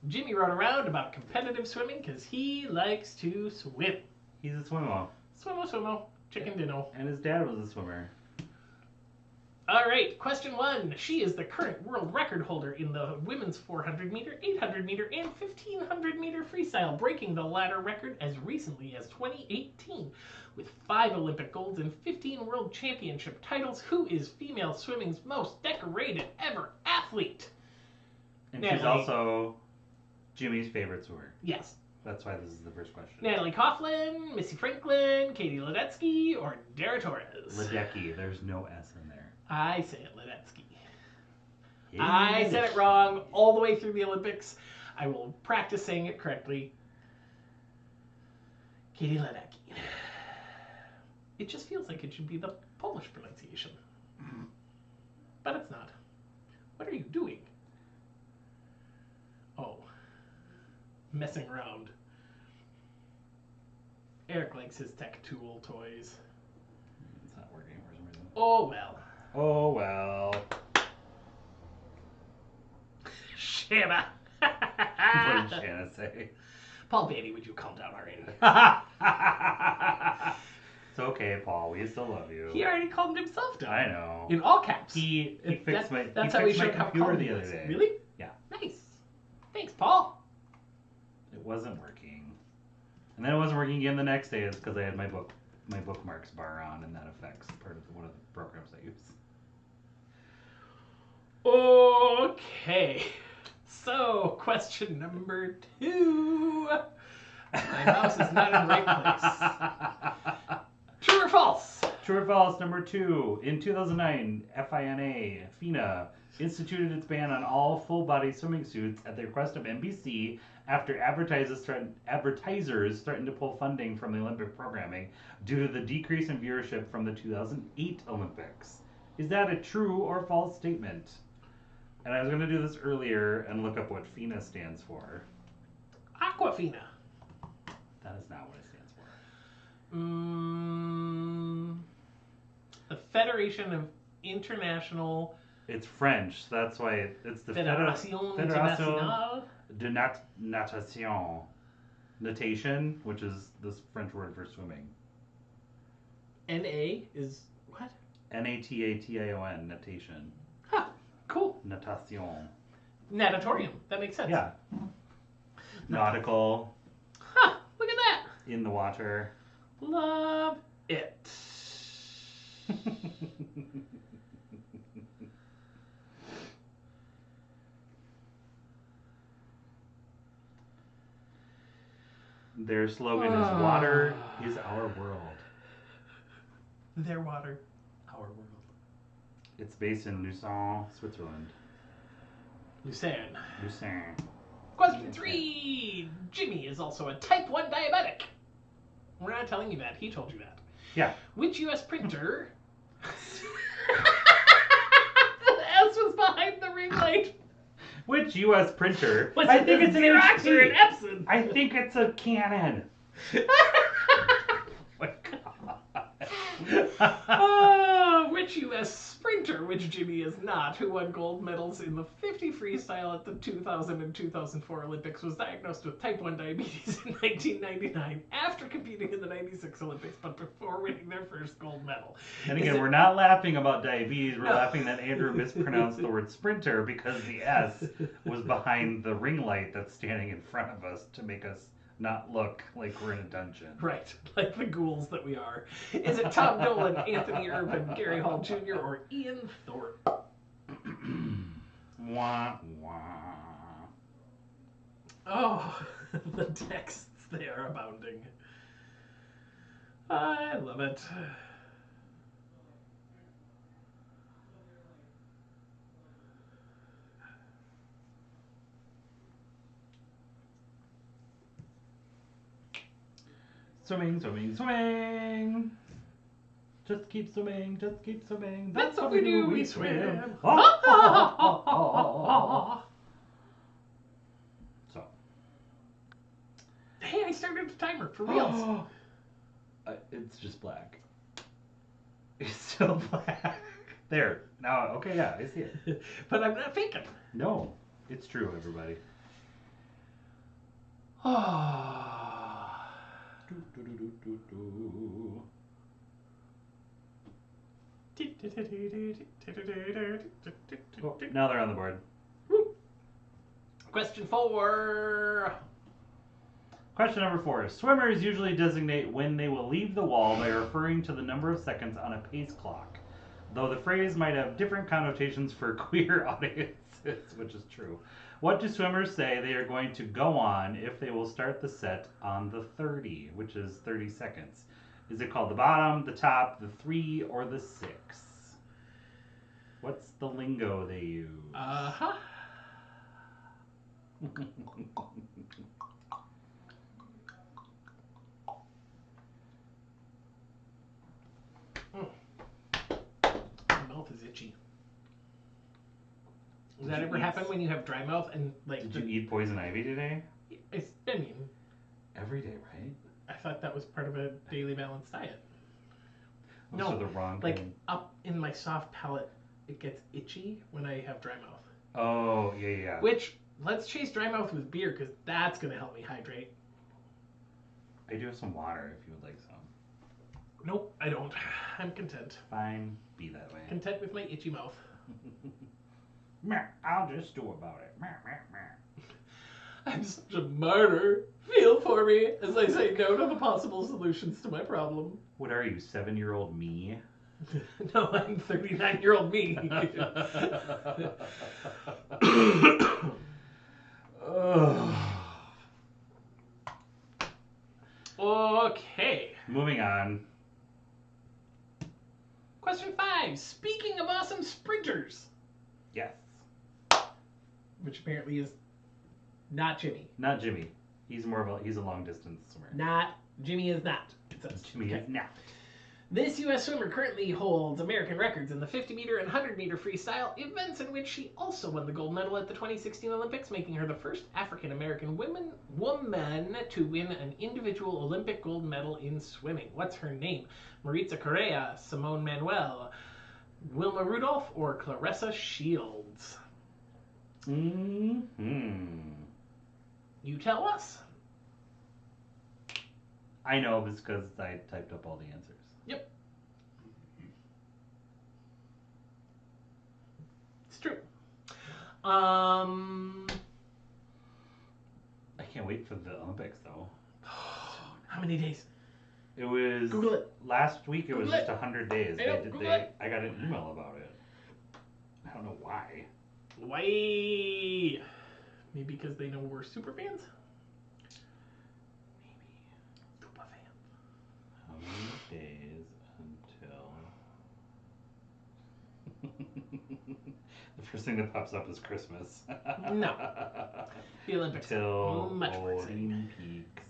Jimmy wrote around about competitive swimming because he likes to swim. He's a swimmer. Swimmo, chicken dinner. And his dad was a swimmer. All right, question 1. She is the current world record holder in the women's 400 meter, 800 meter, and 1500 meter freestyle, breaking the latter record as recently as 2018 with 5 Olympic golds and 15 world championship titles. Who is female swimming's most decorated ever athlete? And Natalie. she's also Jimmy's favorite swimmer. Yes. That's why this is the first question. Natalie Coughlin, Missy Franklin, Katie Ledecky, or Dara Torres? Ledecky. There's no S in there. I say it Ledecky. I said it wrong all the way through the Olympics. I will practice saying it correctly. Katie Ledecky. It just feels like it should be the Polish pronunciation. But it's not. What are you doing? Oh. Messing around. Eric likes his tech tool toys. It's not working for some reason. Oh well. Oh well. Shanna. What did Shanna say? Paul Beatty, would you calm down already? It's okay, Paul. We still love you. He already calmed himself down. I know. In all caps. He fixed my That's how he showed how computer calm the he other was. day. Really? Yeah. Nice. Thanks, Paul. It wasn't working. And then it wasn't working again the next day. It's because I had my book. my bookmarks bar on, and that affects part of one of the programs I use. Okay. So, question number 2. My mouse is not in the right place. True or false? True or false, number 2. In 2009, FINA instituted its ban on all full-body swimming suits at the request of NBC after advertisers threatened to pull funding from the Olympic programming due to the decrease in viewership from the 2008 Olympics. Is that a true or false statement? And I was going to do this earlier and look up what FINA stands for. Aquafina. That is not what it stands for. The Federation of International... It's French, so that's why it's the Fédération Fédération de Natation. Natation, which is the French word for swimming. N-A is what? N-A-T-A-T-I-O-N, natation. Huh, cool. Natation. Natatorium, that makes sense. Yeah. Nautical. Huh, look at that. In the water. Love it. Their slogan is "Water is our world." Their water, our world. It's based in Lucerne, Switzerland. Lucerne. Lucerne. Question 3. Jimmy is also a type 1 diabetic. We're not telling you that. He told you that. Yeah. Which U.S. printer... The S was behind the ring light. Which U.S. printer? Was I it think it's an Xerox or an HP. Epson? I think it's a Canon. Oh my God. Which U.S. sprinter, which Jimmy is not, who won gold medals in the 50 freestyle at the 2000 and 2004 Olympics, was diagnosed with type 1 diabetes in 1999 after competing in the 96 Olympics, but before winning their first gold medal. And again, we're not laughing about diabetes. We're laughing that Andrew mispronounced the word sprinter because the S was behind the ring light that's standing in front of us to make us not look like we're in a dungeon. Right, like the ghouls that we are. Is it Tom Dolan, Anthony Irvin, Gary Hall Jr., or Ian Thorpe? Wah, wah. Oh, the texts, they are abounding. I love it. Swimming, swimming, swimming. Just keep swimming, just keep swimming. That's what we do, we swim. So. Hey, I started a timer for reals. It's just black. It's still black. There. Now, okay, yeah, I see it. But I'm not faking. No, it's true, everybody. Oh, now they're on the board. Question 4. Question number 4. Swimmers usually designate when they will leave the wall by referring to the number of seconds on a pace clock, though the phrase might have different connotations for queer audiences, which is true. What do swimmers say they are going to go on if they will start the set on the 30, which is 30 seconds? Is it called the bottom, the top, the 3, or the 6? What's the lingo they use? Uh-huh. My mouth is itchy. Does that ever happen when you have dry mouth and like? Did you eat poison ivy today? I mean, every day, right? I thought that was part of a daily balanced diet. No, so the wrong like thing. Up in my soft palate, it gets itchy when I have dry mouth. Oh, yeah. Which, let's chase dry mouth with beer because that's gonna help me hydrate. I do have some water if you would like some. Nope, I don't. I'm content. Fine, be that way. Content with my itchy mouth. I'll just do about it. I'm such a martyr. Feel for me as I say no to the possible solutions to my problem. What are you, 7-year-old me? No, I'm 39-year-old me. Okay. Moving on. Question 5. Speaking of awesome sprinters. Yes. Which apparently is not Jimmy. Not Jimmy. He's a long distance swimmer. Not. Jimmy is not. It says. Jimmy is not. This U.S. swimmer currently holds American records in the 50-meter and 100-meter freestyle, events in which she also won the gold medal at the 2016 Olympics, making her the first African-American woman to win an individual Olympic gold medal in swimming. What's her name? Maritza Correa, Simone Manuel, Wilma Rudolph, or Clarissa Shields? Mm-hmm. You tell us. I know this because I typed up all the answers. Yep. It's true. I can't wait for the Olympics though. How many days? It was Google it. Last week. It was Google just 100 days. I know, Google it. I got an email about it. I don't know why. Why? Maybe because they know we're super fans? Maybe. Super fans. How many days until... The first thing that pops up is Christmas. No. The Olympics. Till Much more exciting. Olympics.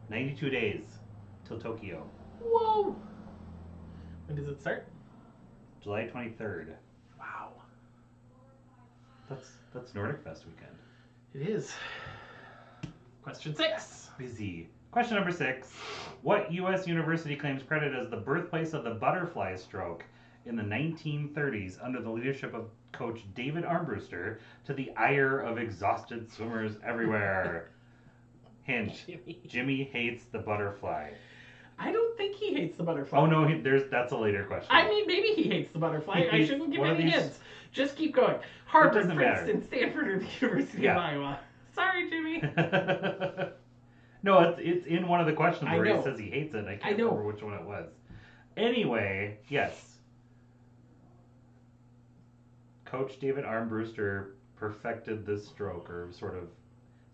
92 days till Tokyo. Whoa! When does it start? July 23rd. Wow. That's Nordic Fest weekend. It is. Question 6. Busy. Question number 6. What U.S. university claims credit as the birthplace of the butterfly stroke in the 1930s under the leadership of coach David Armbruster to the ire of exhausted swimmers everywhere? Hint. Jimmy hates the butterfly. I don't think he hates the butterfly. Oh no, that's a later question. I mean, maybe he hates the butterfly. I shouldn't give any hints. Just keep going. Harvard, Princeton, Stanford, or the University of Iowa. Sorry, Jimmy. No, it's in one of the questions where he says he hates it. I can't remember which one it was. Anyway, yes. Coach David Armbruster perfected this stroke, or sort of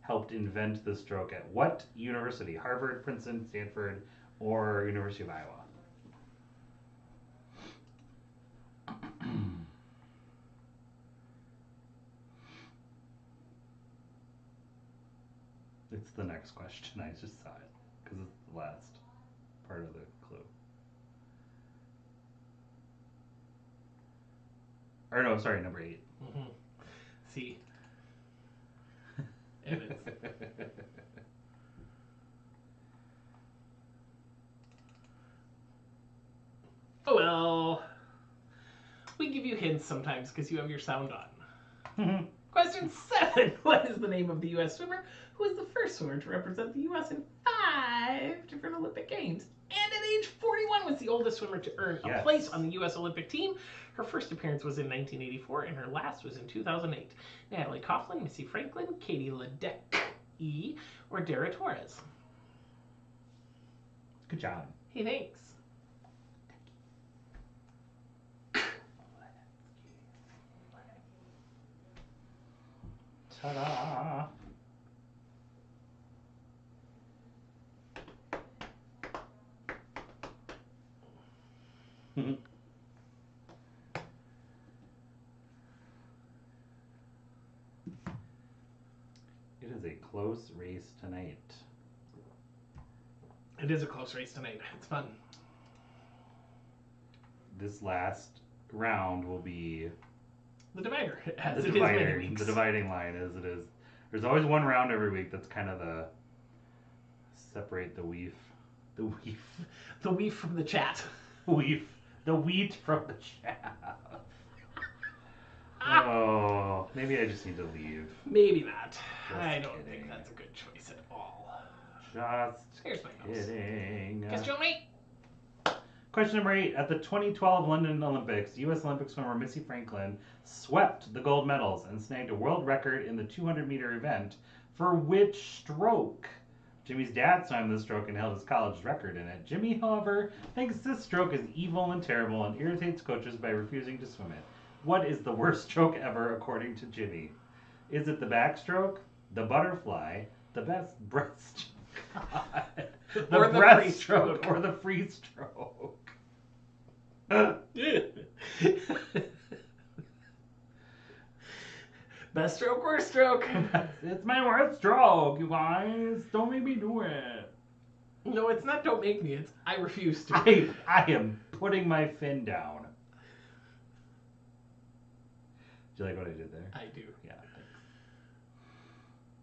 helped invent the stroke at what university? Harvard, Princeton, Stanford, or University of Iowa? It's the next question. I just saw it because it's the last part of the clue. Or no, sorry, number 8. Mm-hmm. C. Evans. Oh well. We give you hints sometimes because you have your sound on. Question 7. What is the name of the U.S. swimmer who was the first swimmer to represent the U.S. in 5 different Olympic Games? And at age 41 was the oldest swimmer to earn a place on the U.S. Olympic team. Her first appearance was in 1984, and her last was in 2008. Natalie Coughlin, Missy Franklin, Katie Ledecky, or Dara Torres. Good job. Hey, thanks. Ta-da! It is a close race tonight. It is a close race tonight. It's fun. This last round will be the divider, as it is many weeks. The dividing line, as it is. There's always one round every week that's kind of the separate the wheat from the chat. The wheat from the chat. Oh, maybe I just need to leave. Maybe not. I don't think that's a good choice at all. Just Here's my kidding. Question 8. Question number 8. At the 2012 London Olympics, U.S. Olympic swimmer Missy Franklin swept the gold medals and snagged a world record in the 200-meter event for which stroke? Jimmy's dad swam this stroke and held his college record in it. Jimmy, however, thinks this stroke is evil and terrible and irritates coaches by refusing to swim it. What is the worst stroke ever, according to Jimmy? Is it the backstroke, the butterfly, the best breaststroke, the breaststroke, or the free stroke? Best stroke, worst stroke. It's my worst stroke, you guys. Don't make me do it. No, it's not don't make me. It's I refuse to. I am putting my fin down. Do you like what I did there? I do. Yeah, thanks.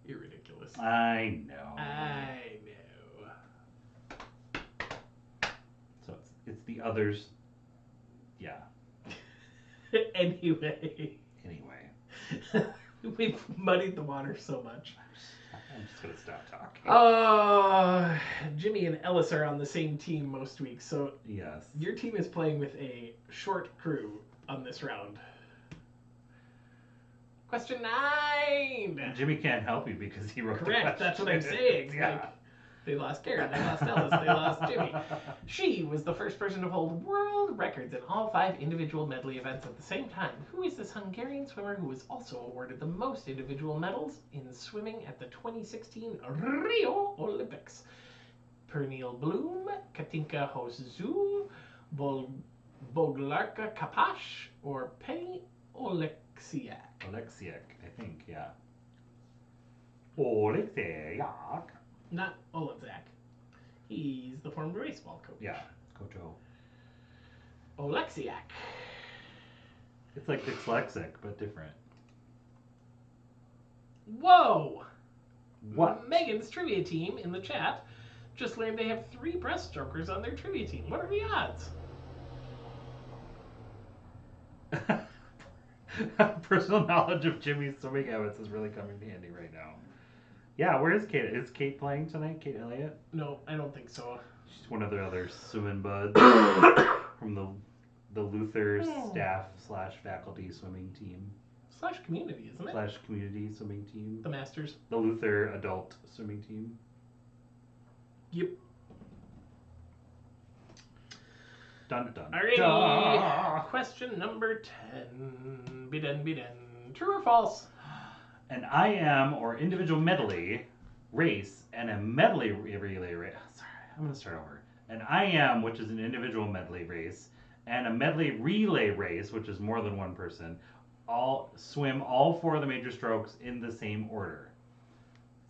You're ridiculous. I know. I know. So it's the others. Yeah. Anyway. We've muddied the water so much. I'm just going to stop talking. Jimmy and Ellis are on the same team most weeks, so yes. Your team is playing with a short crew on this round. Question 9! And Jimmy can't help you because he wrote Correct, the question. that's what I'm saying. Yeah. Like, they lost Karen, they lost Ellis, they lost Jimmy. She was the first person to hold world records in all 5 individual medley events at the same time. Who is this Hungarian swimmer who was also awarded the most individual medals in swimming at the 2016 Rio Olympics? Pernille Bloom, Katinka Hosszú, Boglarka Kapash, or Penny Oleksiak? Oleksiak, I think, yeah. Oleksiak. Not Olympic. He's the former baseball coach. Yeah, Koto. Oleksiak. It's like dyslexic, but different. Whoa! What? Megan's trivia team in the chat just learned they have 3 breaststrokers on their trivia team. What are the odds? Personal knowledge of Jimmy's swimming habits is really coming in handy right now. Yeah, where is Kate? Is Kate playing tonight? Kate Elliott? No, I don't think so. She's one of their other swimming buds from the Luther staff / faculty swimming team. / community, isn't it? / community swimming team. The Masters. The Luther adult swimming team. Yep. Dun dun. Alrighty. Question number 10. Be done. True or false? An IM or individual medley race and a medley relay race. Sorry, I'm going to start over. An IM, which is an individual medley race, and a medley relay race, which is more than one person, all swim all 4 of the major strokes in the same order.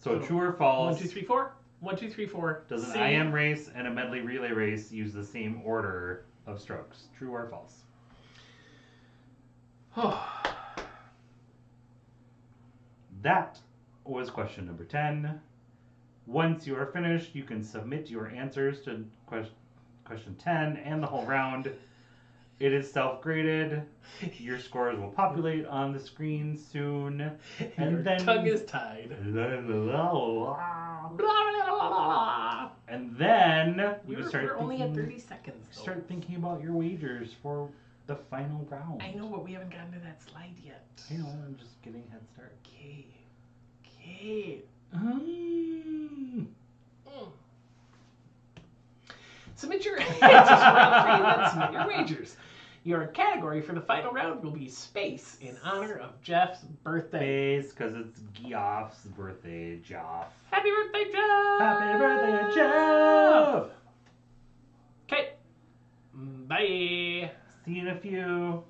So true or false? 1, 2, 3, 4. 1, 2, 3, 4. Does an IM race and a medley relay race use the same order of strokes? True or false? That was question number 10. Once you are finished, you can submit your answers to question 10 and the whole round. It is self-graded. Your scores will populate on the screen soon. And your then tongue is tied. And then we're only at 30 seconds. Though. Start thinking about your wagers for the final round. I know, but we haven't gotten to that slide yet. I know, I'm just getting a head start. Okay. Submit your answers for round 3 and then submit your wagers. Your category for the final round will be space in honor of Jeff's birthday. Space, because it's Geoff's birthday, Geoff. Happy birthday, Jeff! Happy birthday, Jeff! Okay. Bye. See you in a few.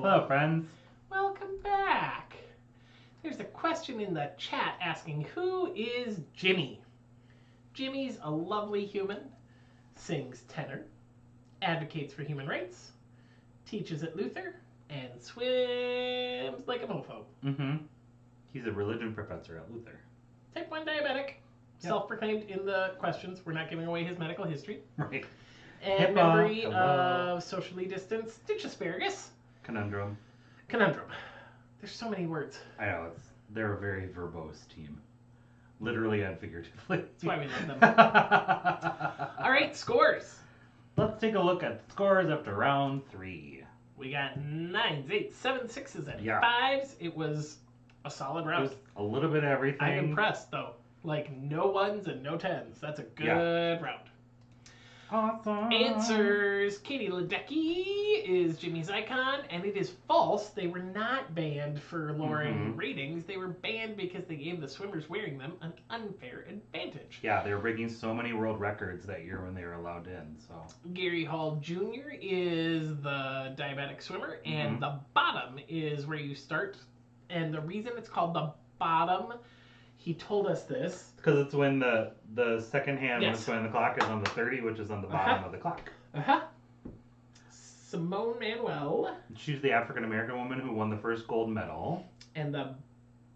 Hello, friends. Welcome back. There's a question in the chat asking, who is Jimmy? Jimmy's a lovely human, sings tenor, advocates for human rights, teaches at Luther, and swims like a mofo. Mm-hmm. He's a religion professor at Luther. Type 1 diabetic. Yep. Self-proclaimed in the questions. We're not giving away his medical history. Right. And memory of socially distanced stitch asparagus. Conundrum. There's so many words. I know. They're a very verbose team. Literally and figuratively. That's why we love them. All right, scores. Let's take a look at scores after round 3. We got 9s, 8s, 7s, 6s, and 5s. It was a solid round. It was a little bit of everything. I'm impressed, though. Like, no 1s and no 10s. That's a good round. Awesome. Answers. Katie Ledecky is Jimmy's icon, and it is false. They were not banned for lowering ratings. They were banned because they gave the swimmers wearing them an unfair advantage. Yeah, they were breaking so many world records that year when they were allowed in. So Gary Hall Jr. is the diabetic swimmer, and the bottom is where you start. And the reason it's called the bottom, he told us this. Because it's when the second hand, when the clock is on the 30, which is on the bottom of the clock. Simone Manuel. She's the African-American woman who won the first gold medal. And the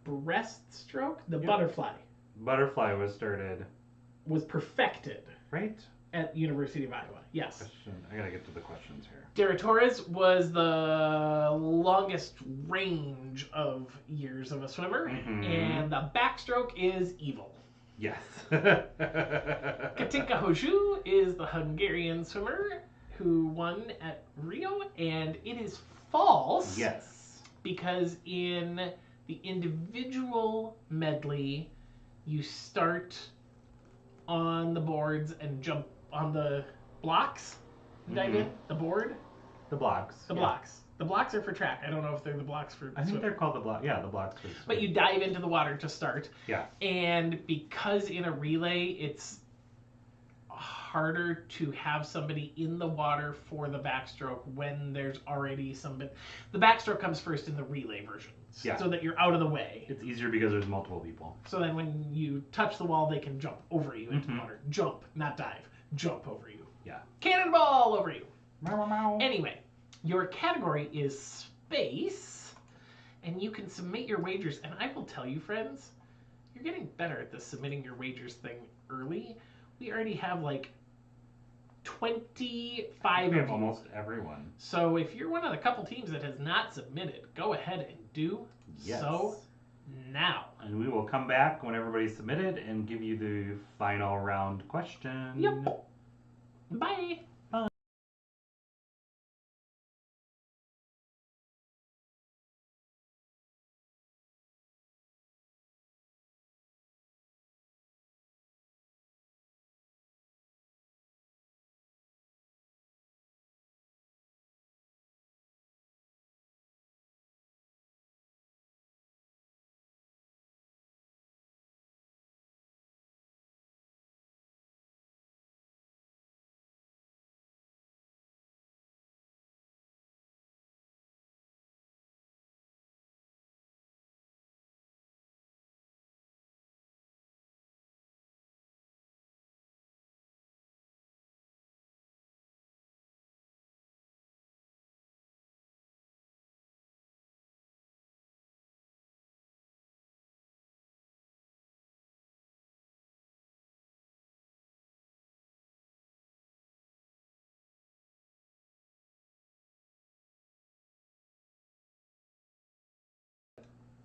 breaststroke, the butterfly. Butterfly was perfected. Right? At University of Iowa, yes. I gotta get to the questions here. Dara Torres was the longest range of years of a swimmer, and the backstroke is evil. Yes. Katinka Hoju is the Hungarian swimmer who won at Rio, and it is false. Yes. Because in the individual medley, you start on the boards and jump on the blocks. Dive in the board. The blocks. The blocks. The blocks are for track. I don't know if they're the blocks for. I think they're called the blocks. Yeah, the blocks for. But you dive into the water to start. Yeah. And because in a relay, it's harder to have somebody in the water for the backstroke when there's already somebody. The backstroke comes first in the relay version. Yeah. So that you're out of the way. It's easier because there's multiple people. So then when you touch the wall, they can jump over you into the water. Jump, not dive. Jump over you. Yeah. Cannonball over you. Meow. Anyway, your category is space, and you can submit your wagers. And I will tell you, friends, you're getting better at the submitting your wagers thing early. We already have like 25 of you. Almost everyone. So if you're one of the couple teams that has not submitted, go ahead and do so now. And we will come back when everybody's submitted and give you the final round question. Yep. Bye.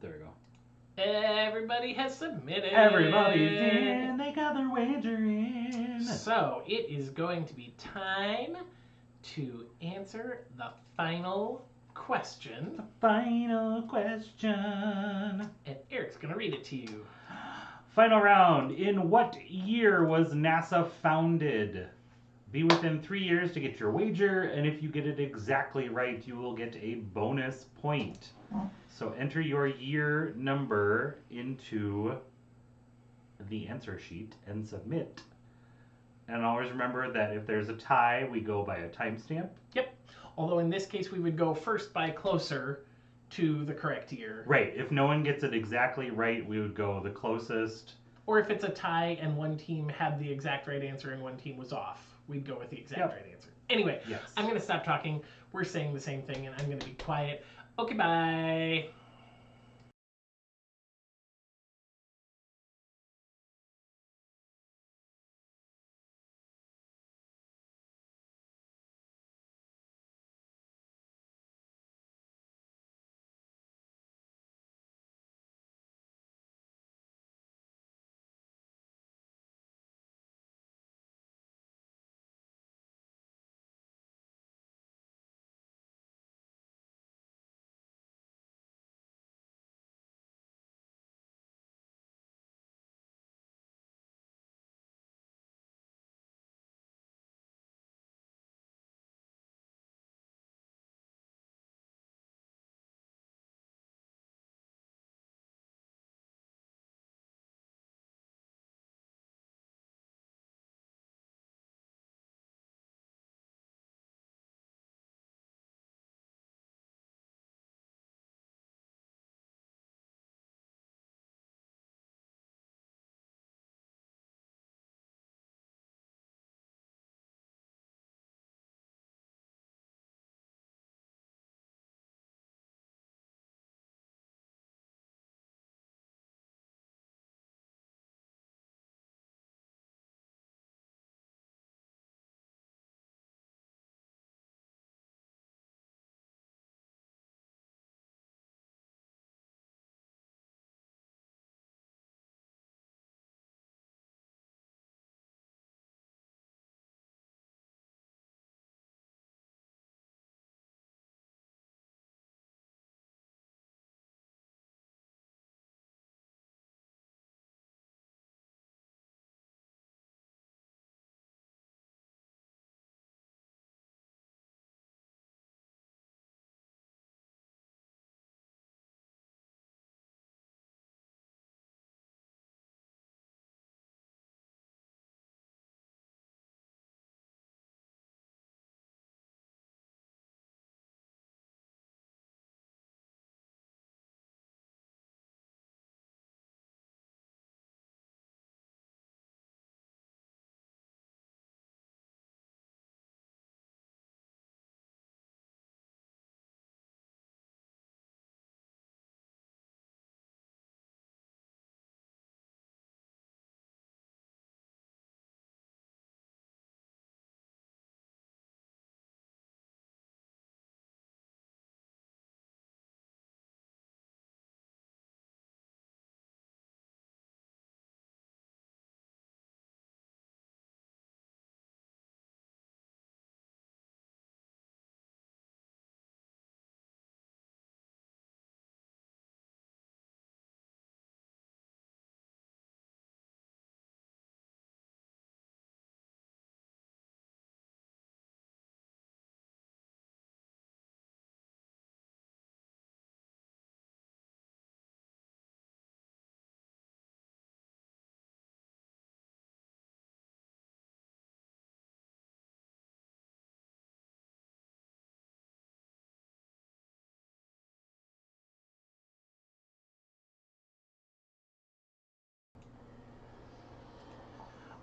There we go. Everybody has submitted. Everybody's in. They got their wager in. So it is going to be time to answer the final question. The final question. And Eric's going to read it to you. Final round. In what year was NASA founded? Be within 3 years to get your wager, and if you get it exactly right, you will get a bonus point. So enter your year number into the answer sheet and submit. And always remember that if there's a tie, we go by a timestamp. Yep. Although in this case, we would go first by closer to the correct year. Right. If no one gets it exactly right, we would go the closest. Or if it's a tie and one team had the exact right answer and one team was off, we'd go with the exact right answer. Anyway, yes. I'm going to stop talking. We're saying the same thing, and I'm going to be quiet. Okay, bye.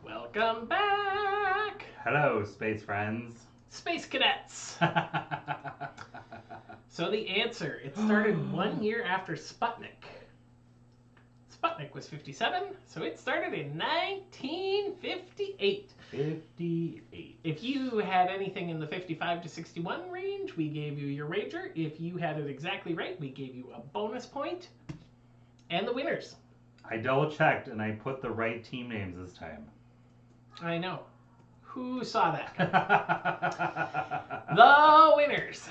Welcome back! Hello, space friends. Space cadets! So the answer, it started 1 year after Sputnik. Sputnik was 57, so it started in 1958. 58. If you had anything in the 55 to 61 range, we gave you your wager. If you had it exactly right, we gave you a bonus point. And the winners. I double checked and I put the right team names this time. I know. Who saw that? The winners.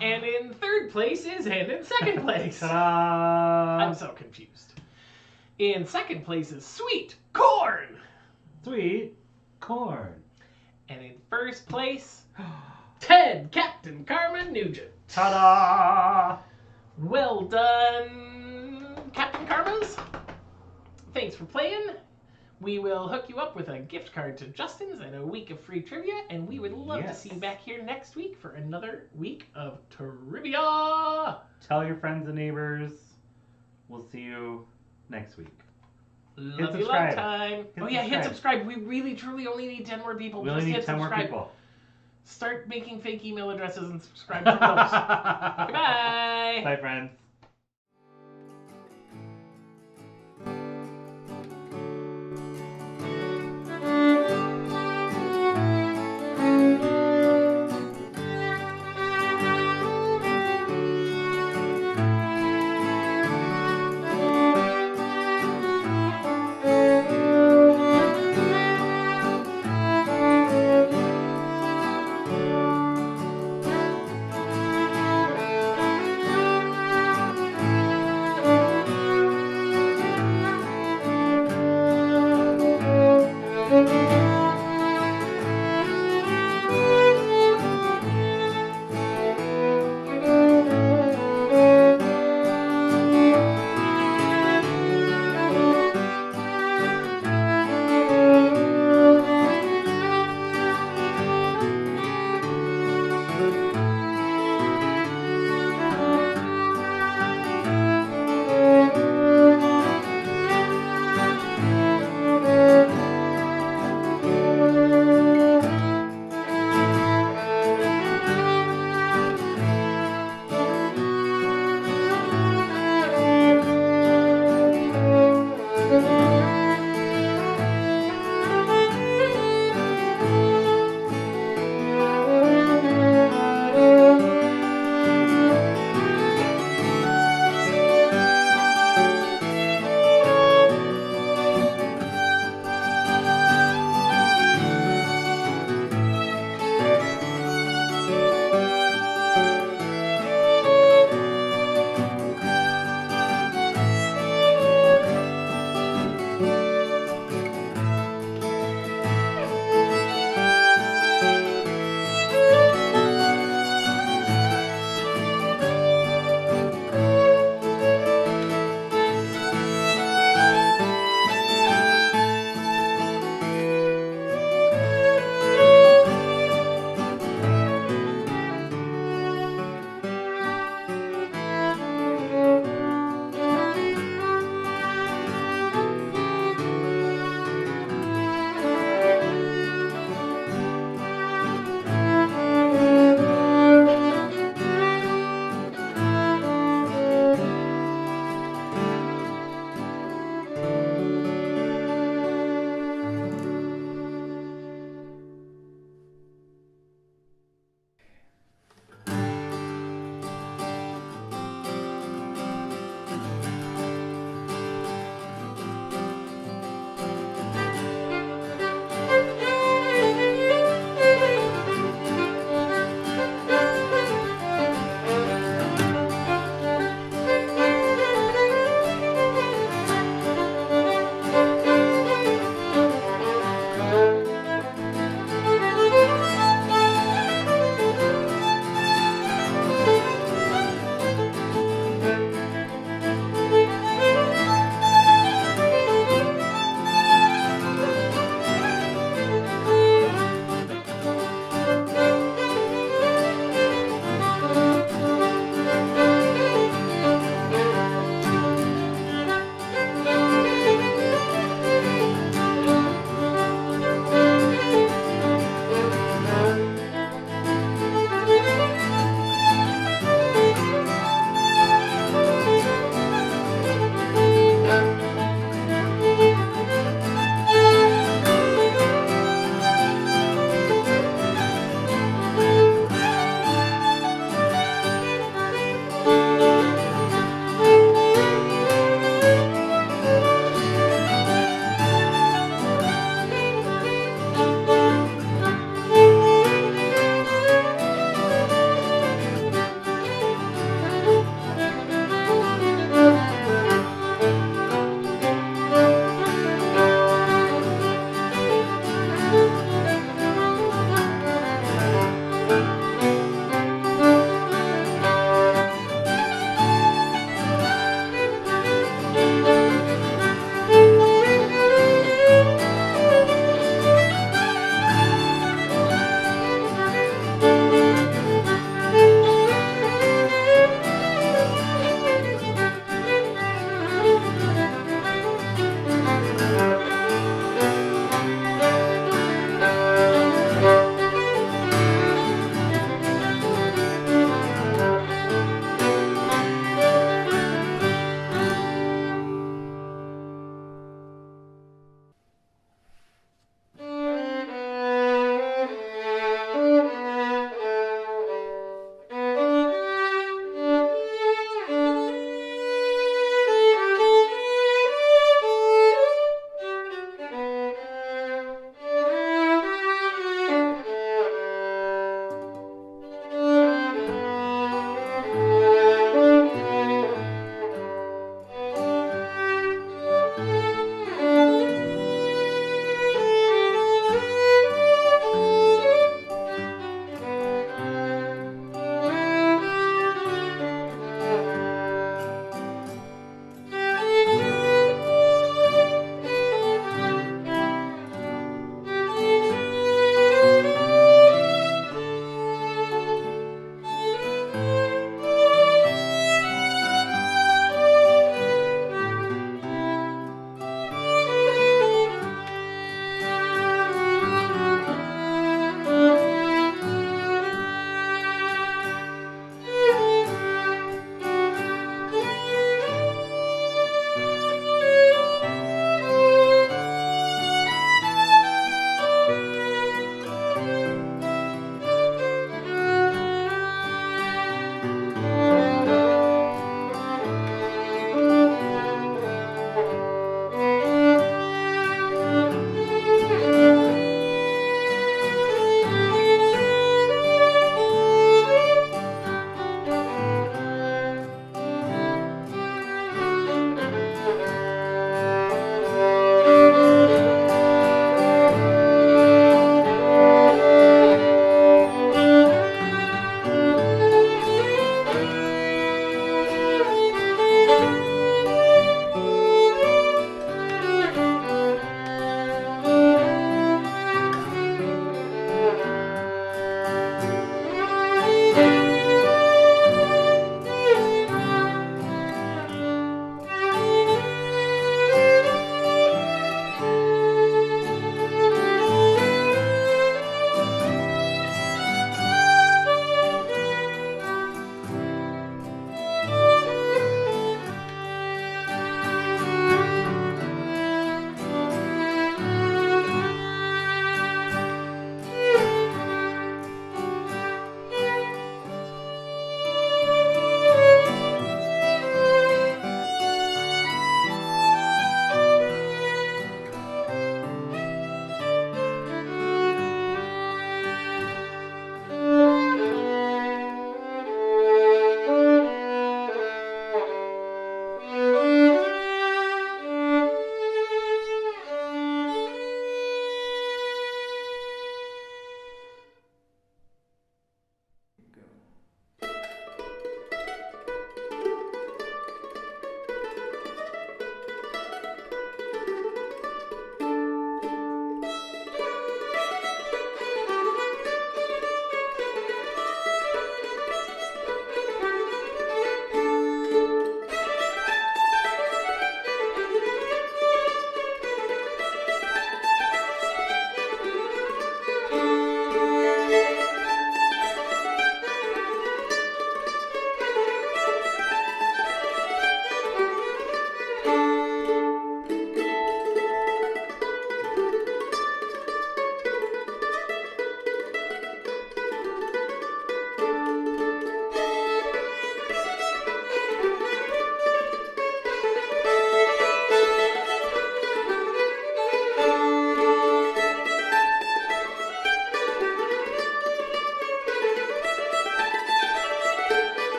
And in third place is and in second place. Ta-da! I'm so confused. In second place is Sweet Corn. Sweet Corn. And in first place, Ted Captain Carmen Nugent. Ta-da! Well done, Captain Karmas. Thanks for playing. We will hook you up with a gift card to Justin's and a week of free trivia, and we would love to see you back here next week for another week of trivia. Tell your friends and neighbors. We'll see you next week. Love you, love time. Hit subscribe. We really, truly only need 10 more people. We only need 10 more people. Start making fake email addresses and subscribe to those. Goodbye. Bye, friends.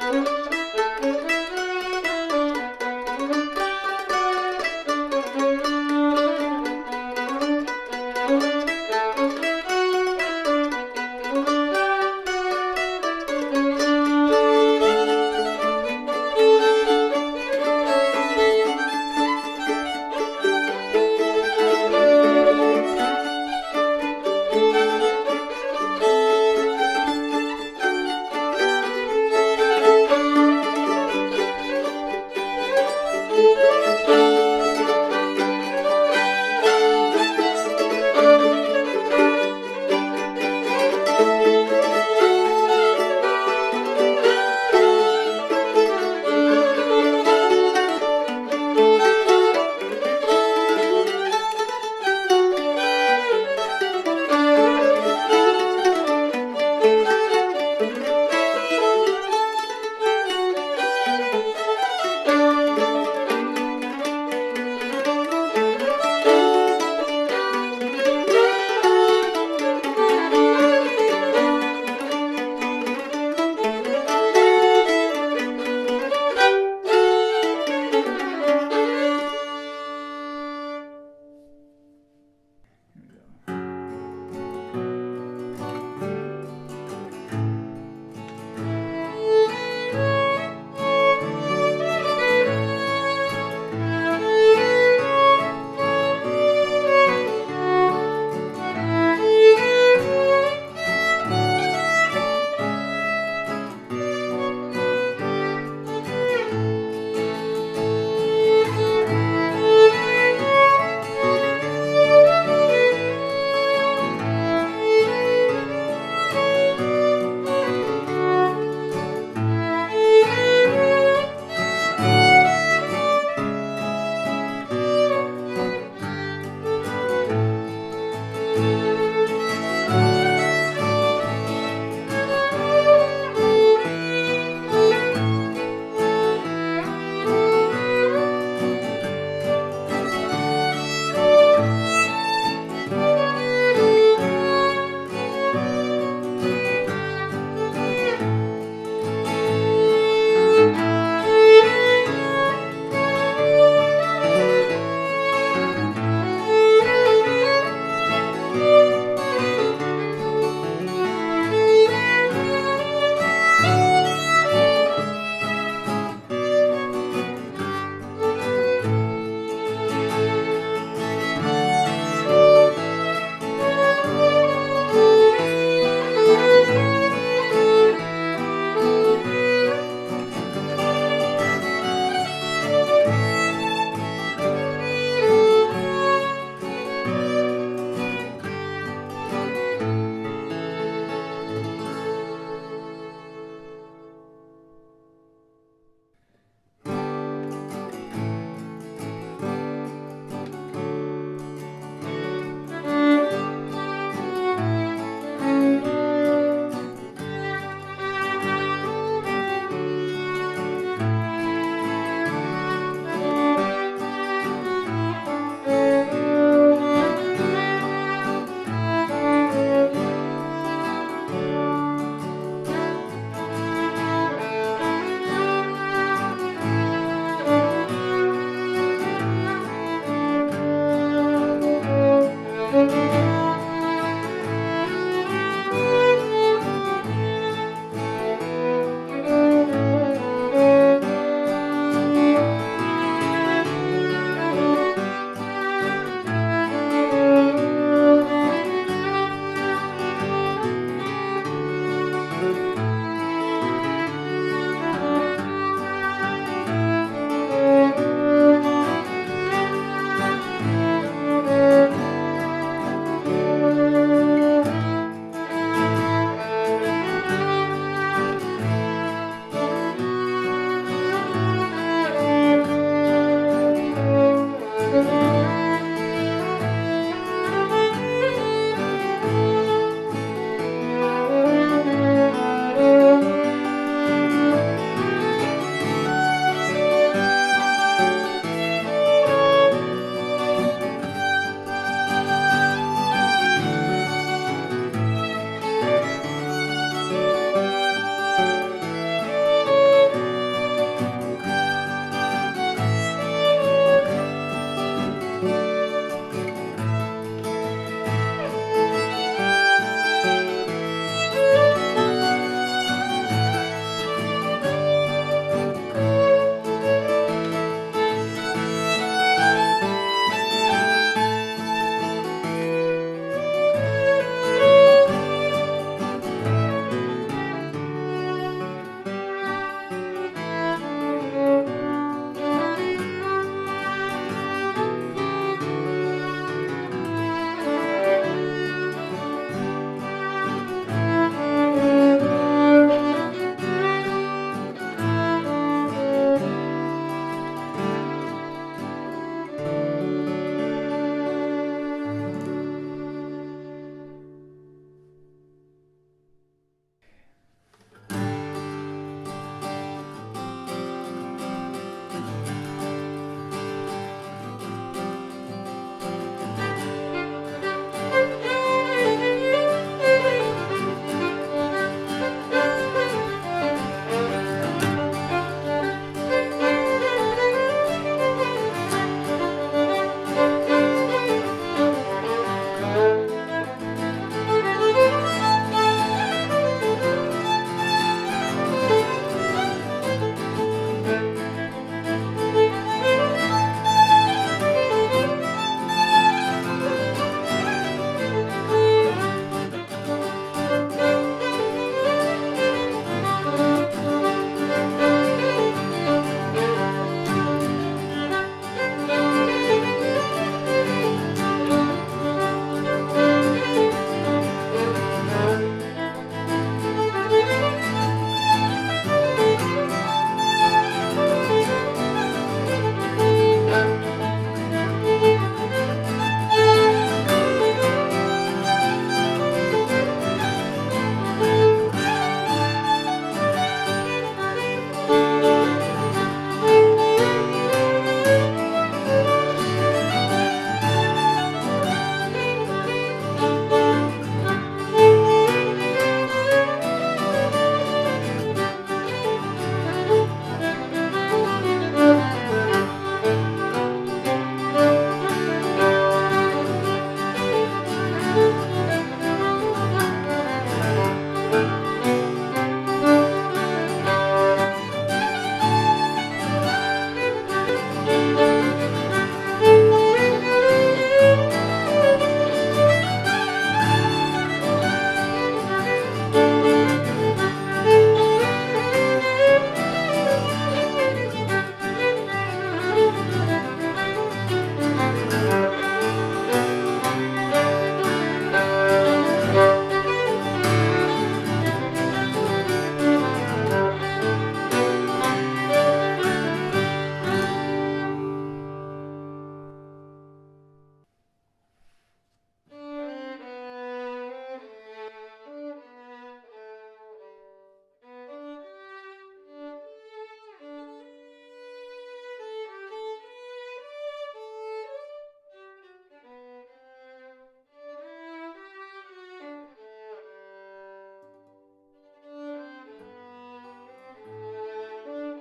Bye.